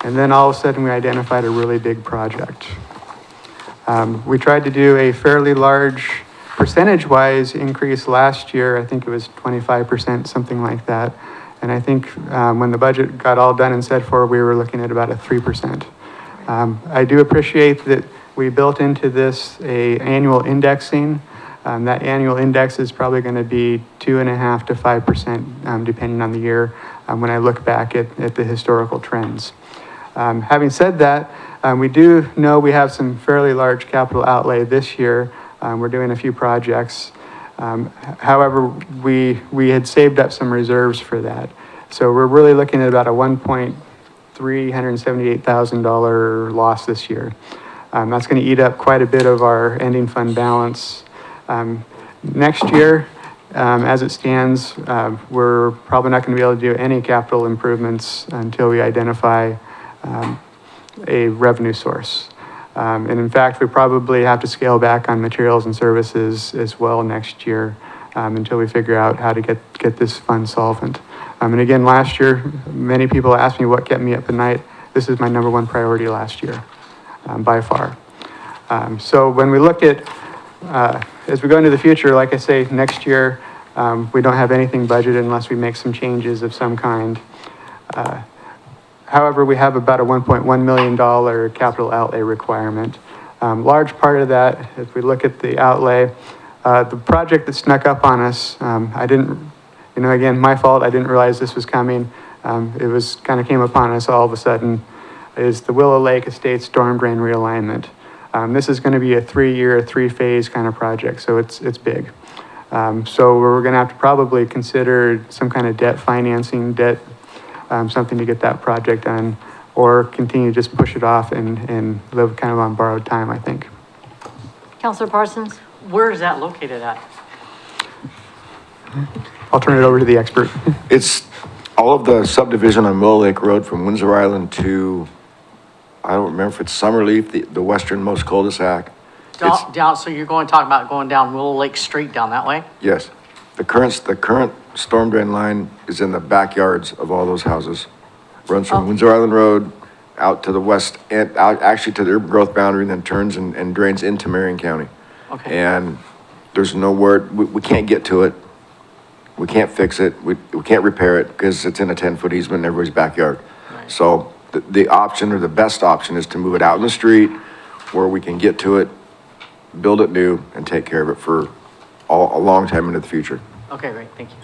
And then all of a sudden we identified a really big project. We tried to do a fairly large percentage-wise increase last year. I think it was 25%, something like that. And I think when the budget got all done and said for, we were looking at about a 3%. I do appreciate that we built into this a annual indexing. That annual index is probably going to be 2.5% to 5%, depending on the year, when I look back at the historical trends. Having said that, we do know we have some fairly large capital outlay this year. We're doing a few projects. However, we had saved up some reserves for that. So we're really looking at about a $1,378,000 loss this year. That's going to eat up quite a bit of our ending fund balance. Next year, as it stands, we're probably not going to be able to do any capital improvements until we identify a revenue source. And in fact, we probably have to scale back on materials and services as well next year until we figure out how to get this fund solvent. And again, last year, many people asked me what kept me up at night. This is my number one priority last year, by far. So when we look at, as we go into the future, like I say, next year, we don't have anything budgeted unless we make some changes of some kind. However, we have about a $1.1 million capital outlay requirement. Large part of that, if we look at the outlay, the project that snuck up on us, I didn't, again, my fault, I didn't realize this was coming. It was kind of came upon us all of a sudden, is the Willow Lake Estate Storm Drain Realignment. This is going to be a 3-year, 3-phase kind of project, so it's big. So we're going to have to probably consider some kind of debt financing, something to get that project done, or continue to just push it off and live kind of on borrowed time, I think. Councilor Parsons? Where is that located at? I'll turn it over to the expert. It's all of the subdivision on Willow Lake Road from Windsor Island to, I don't remember if it's Summerleaf, the westernmost cul-de-sac. Down, so you're talking about going down Willow Lake Street down that way? Yes. The current storm drain line is in the backyards of all those houses. Runs from Windsor Island Road out to the west, and out actually to the urban growth boundary, and then turns and drains into Marion County. Okay. And There's nowhere, we can't get to it. We can't fix it. We can't repair it because it's in a 10-foot easement in everybody's backyard. So the option or the best option is to move it out in the street where we can get to it, build it new, and take care of it for a long time into the future. Okay, great, thank you.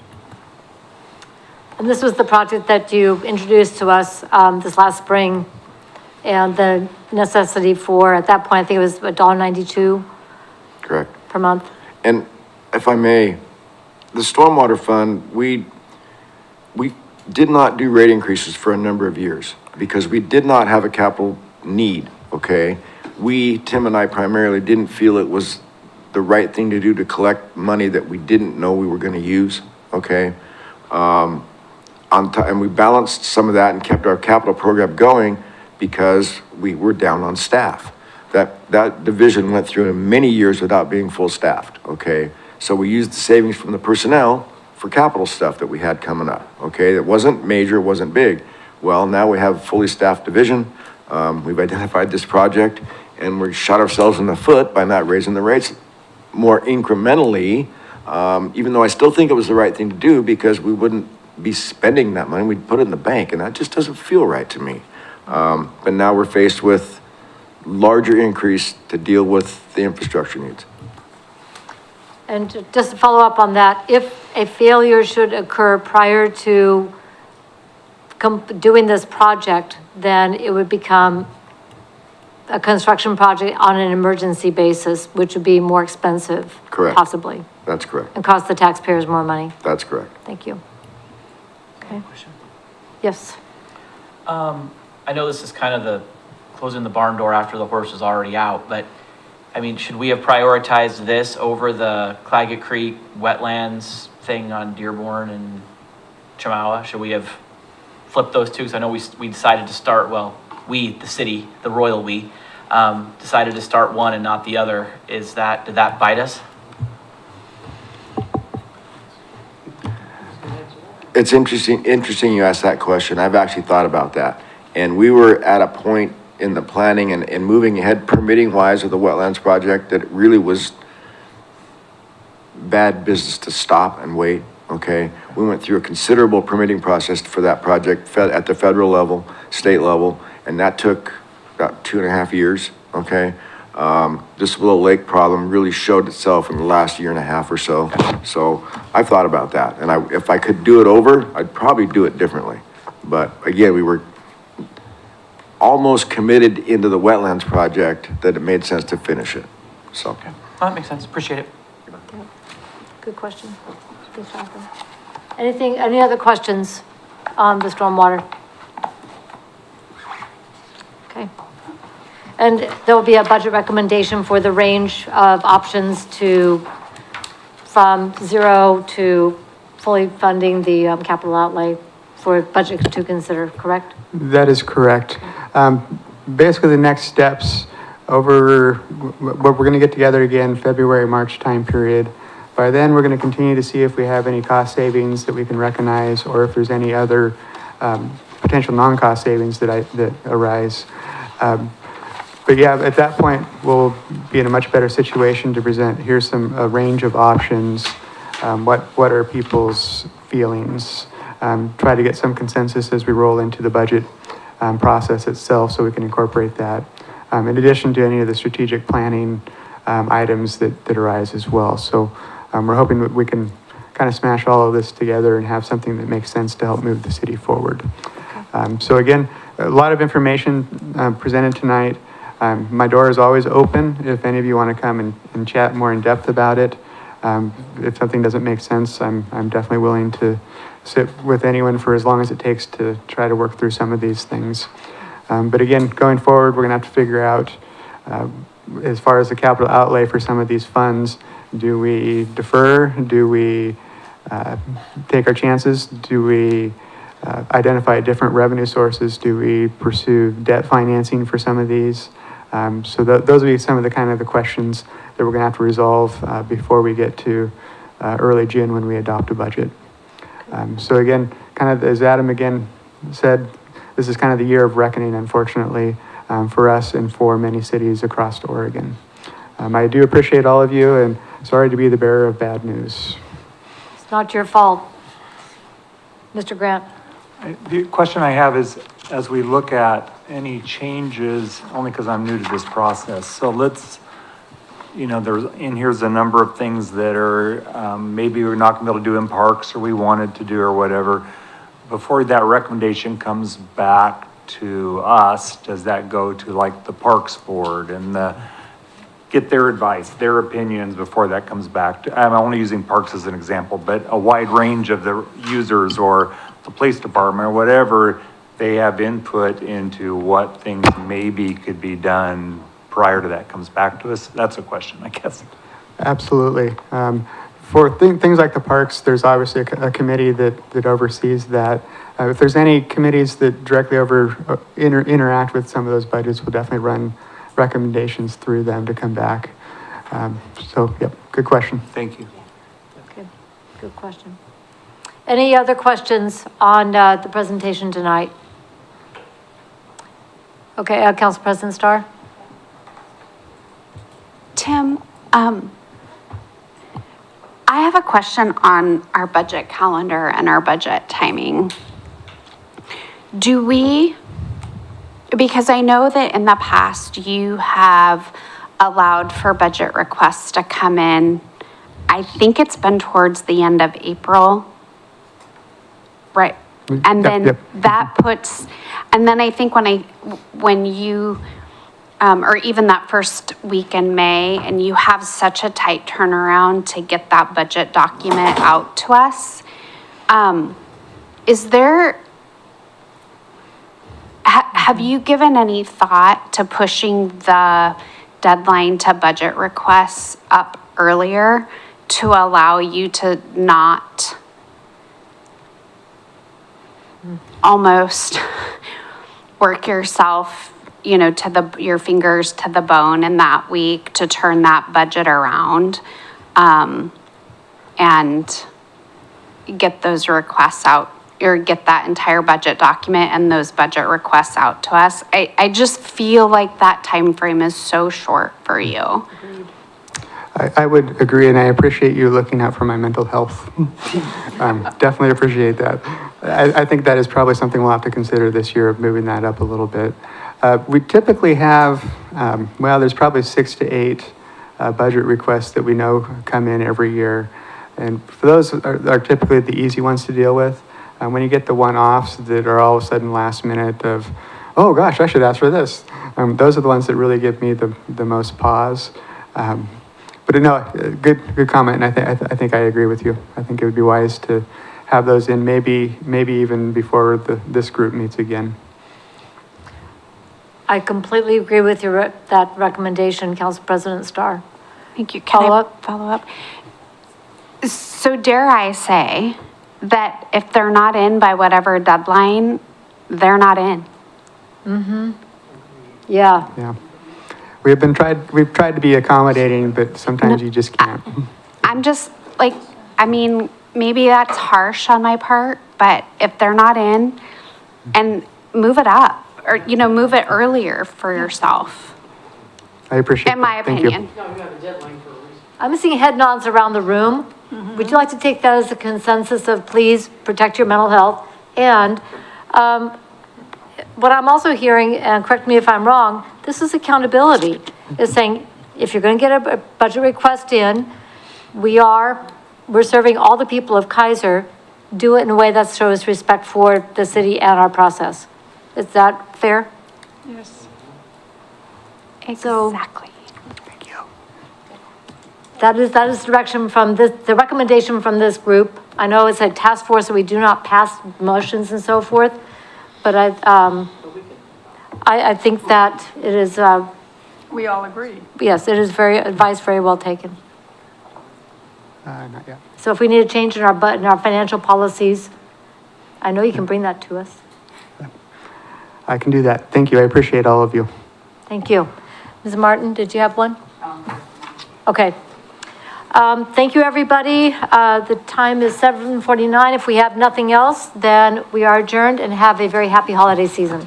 And this was the project that you introduced to us this last spring, and the necessity for, at that point, I think it was $1.92 Correct. per month. And if I may, the stormwater fund, we did not do rate increases for a number of years because we did not have a capital need, okay? Tim and I primarily didn't feel it was the right thing to do to collect money that we didn't know we were gonna use, okay? And we balanced some of that and kept our capital program going because we were down on staff. That division went through many years without being full staffed, okay? So we used the savings from the personnel for capital stuff that we had coming up, okay? It wasn't major, it wasn't big. Well, now we have a fully staffed division. We've identified this project and we shot ourselves in the foot by not raising the rates more incrementally, even though I still think it was the right thing to do because we wouldn't be spending that money. We'd put it in the bank and that just doesn't feel right to me. But now we're faced with larger increase to deal with the infrastructure needs. And just to follow up on that, if a failure should occur prior to doing this project, then it would become a construction project on an emergency basis, which would be more expensive. Correct. Possibly, That's correct. and cost the taxpayers more money. That's correct. Thank you. Okay. Yes. I know this is kind of the closing the barn door after the horse is already out, but I mean, should we have prioritized this over the Claggett Creek wetlands thing on Dearborn and Chamawa? Should we have flipped those two? Because I know we decided to start, well, the city, the royal we, decided to start one and not the other. Did that bite us? It's interesting you asked that question. I've actually thought about that. And we were at a point in the planning and moving ahead permitting wise of the wetlands project that it really was bad business to stop and wait, okay? We went through a considerable permitting process for that project at the federal level, state level, and that took about 2.5 years, okay? This Willow Lake problem really showed itself in the last 1.5 years or so. So I've thought about that. And if I could do it over, I'd probably do it differently. But again, we were almost committed into the wetlands project that it made sense to finish it, so. Okay, well, that makes sense. Appreciate it. Good question. Good Jonathan. Any other questions on the stormwater? Okay. And there will be a budget recommendation for the range of options from zero to fully funding the capital outlay for budget to consider, correct? That is correct. Basically, the next steps over, we're going to get together again February, March time period. By then, we're going to continue to see if we have any cost savings that we can recognize or if there's any other potential non-cost savings that arise. But yeah, at that point, we'll be in a much better situation to present, here's a range of options. What are people's feelings? Try to get some consensus as we roll into the budget process itself so we can incorporate that. In addition to any of the strategic planning items that arise as well. So we're hoping that we can kind of smash all of this together and have something that makes sense to help move the city forward. So again, a lot of information presented tonight. My door is always open if any of you want to come and chat more in depth about it. If something doesn't make sense, I'm definitely willing to sit with anyone for as long as it takes to try to work through some of these things. But again, going forward, we're gonna have to figure out, as far as the capital outlay for some of these funds, do we defer? Do we take our chances? Do we identify different revenue sources? Do we pursue debt financing for some of these? So those will be some of the questions that we're gonna have to resolve before we get to early June when we adopt a budget. So again, kind of as Adam again said, this is kind of the year of reckoning, unfortunately, for us and for many cities across Oregon. I do appreciate all of you and Sorry to be the bearer of bad news. It's not your fault. Mr. Grant? The question I have is, as we look at any changes, only because I'm new to this process, so let's, here's a number of things that are, maybe we're not gonna be able to do in parks, or we wanted to do, or whatever. Before that recommendation comes back to us, does that go to like the Parks Board and get their advice, their opinions before that comes back to, I'm only using parks as an example, but a wide range of the users or the police department or whatever, they have input into what things maybe could be done prior to that comes back to us? That's a question, I guess. Absolutely. For things like the parks, there's obviously a committee that oversees that. If there's any committees that directly interact with some of those budgets, we'll definitely run recommendations through them to come back. Yep, good question. Thank you. Good question. Any other questions on the presentation tonight? Okay, Council President Starr? Tim, I have a question on our budget calendar and our budget timing. Because I know that in the past you have allowed for budget requests to come in, I think it's been towards the end of April, right? And then that puts, and then I think when you, or even that first week in May, and you have such a tight turnaround to get that budget document out to us, have you given any thought to pushing the deadline to budget requests up earlier to allow you to not almost work yourself, to your fingers to the bone in that week to turn that budget around, and get those requests out, or get that entire budget document and those budget requests out to us? I just feel like that time frame is so short for you. I would agree, and I appreciate you looking out for my mental health. Definitely appreciate that. I think that is probably something we'll have to consider this year, of moving that up a little bit. We typically have, there's probably 6 to 8 budget requests that we know come in every year. And for those are typically the easy ones to deal with. When you get the one-offs that are all of a sudden last minute of, oh gosh, I should ask for this. Those are the ones that really give me the most pause. But no, good comment, and I think I agree with you. I think it would be wise to have those in maybe even before this group meets again. I completely agree with that recommendation, Council President Starr. Thank you. Can I follow up? So dare I say that if they're not in by whatever deadline, they're not in? Mm-hmm. Yeah. Yeah. We've tried to be accommodating, but sometimes you just can't. I'm just maybe that's harsh on my part, but if they're not in, and move it up, or, move it earlier for yourself. I appreciate in my opinion. I'm seeing head nods around the room. Mm-hmm. Would you like to take that as a consensus of please protect your mental health? And what I'm also hearing, and correct me if I'm wrong, this is accountability. It's saying, if you're going to get a budget request in, we're serving all the people of Keizer, do it in a way that shows respect for the city and our process. Is that fair? Yes. Exactly. Thank you. That is direction from the recommendation from this group. I know it's a task force, so we do not pass motions and so forth, but I think that it is, We all agree. yes, it is advice very well taken. Not yet. So if we need a change in our financial policies, I know you can bring that to us. I can do that. Thank you. I appreciate all of you. Thank you. Ms. Martin, did you have one? Okay. Thank you, everybody. The time is 7:49. If we have nothing else, then we are adjourned, and have a very happy holiday season.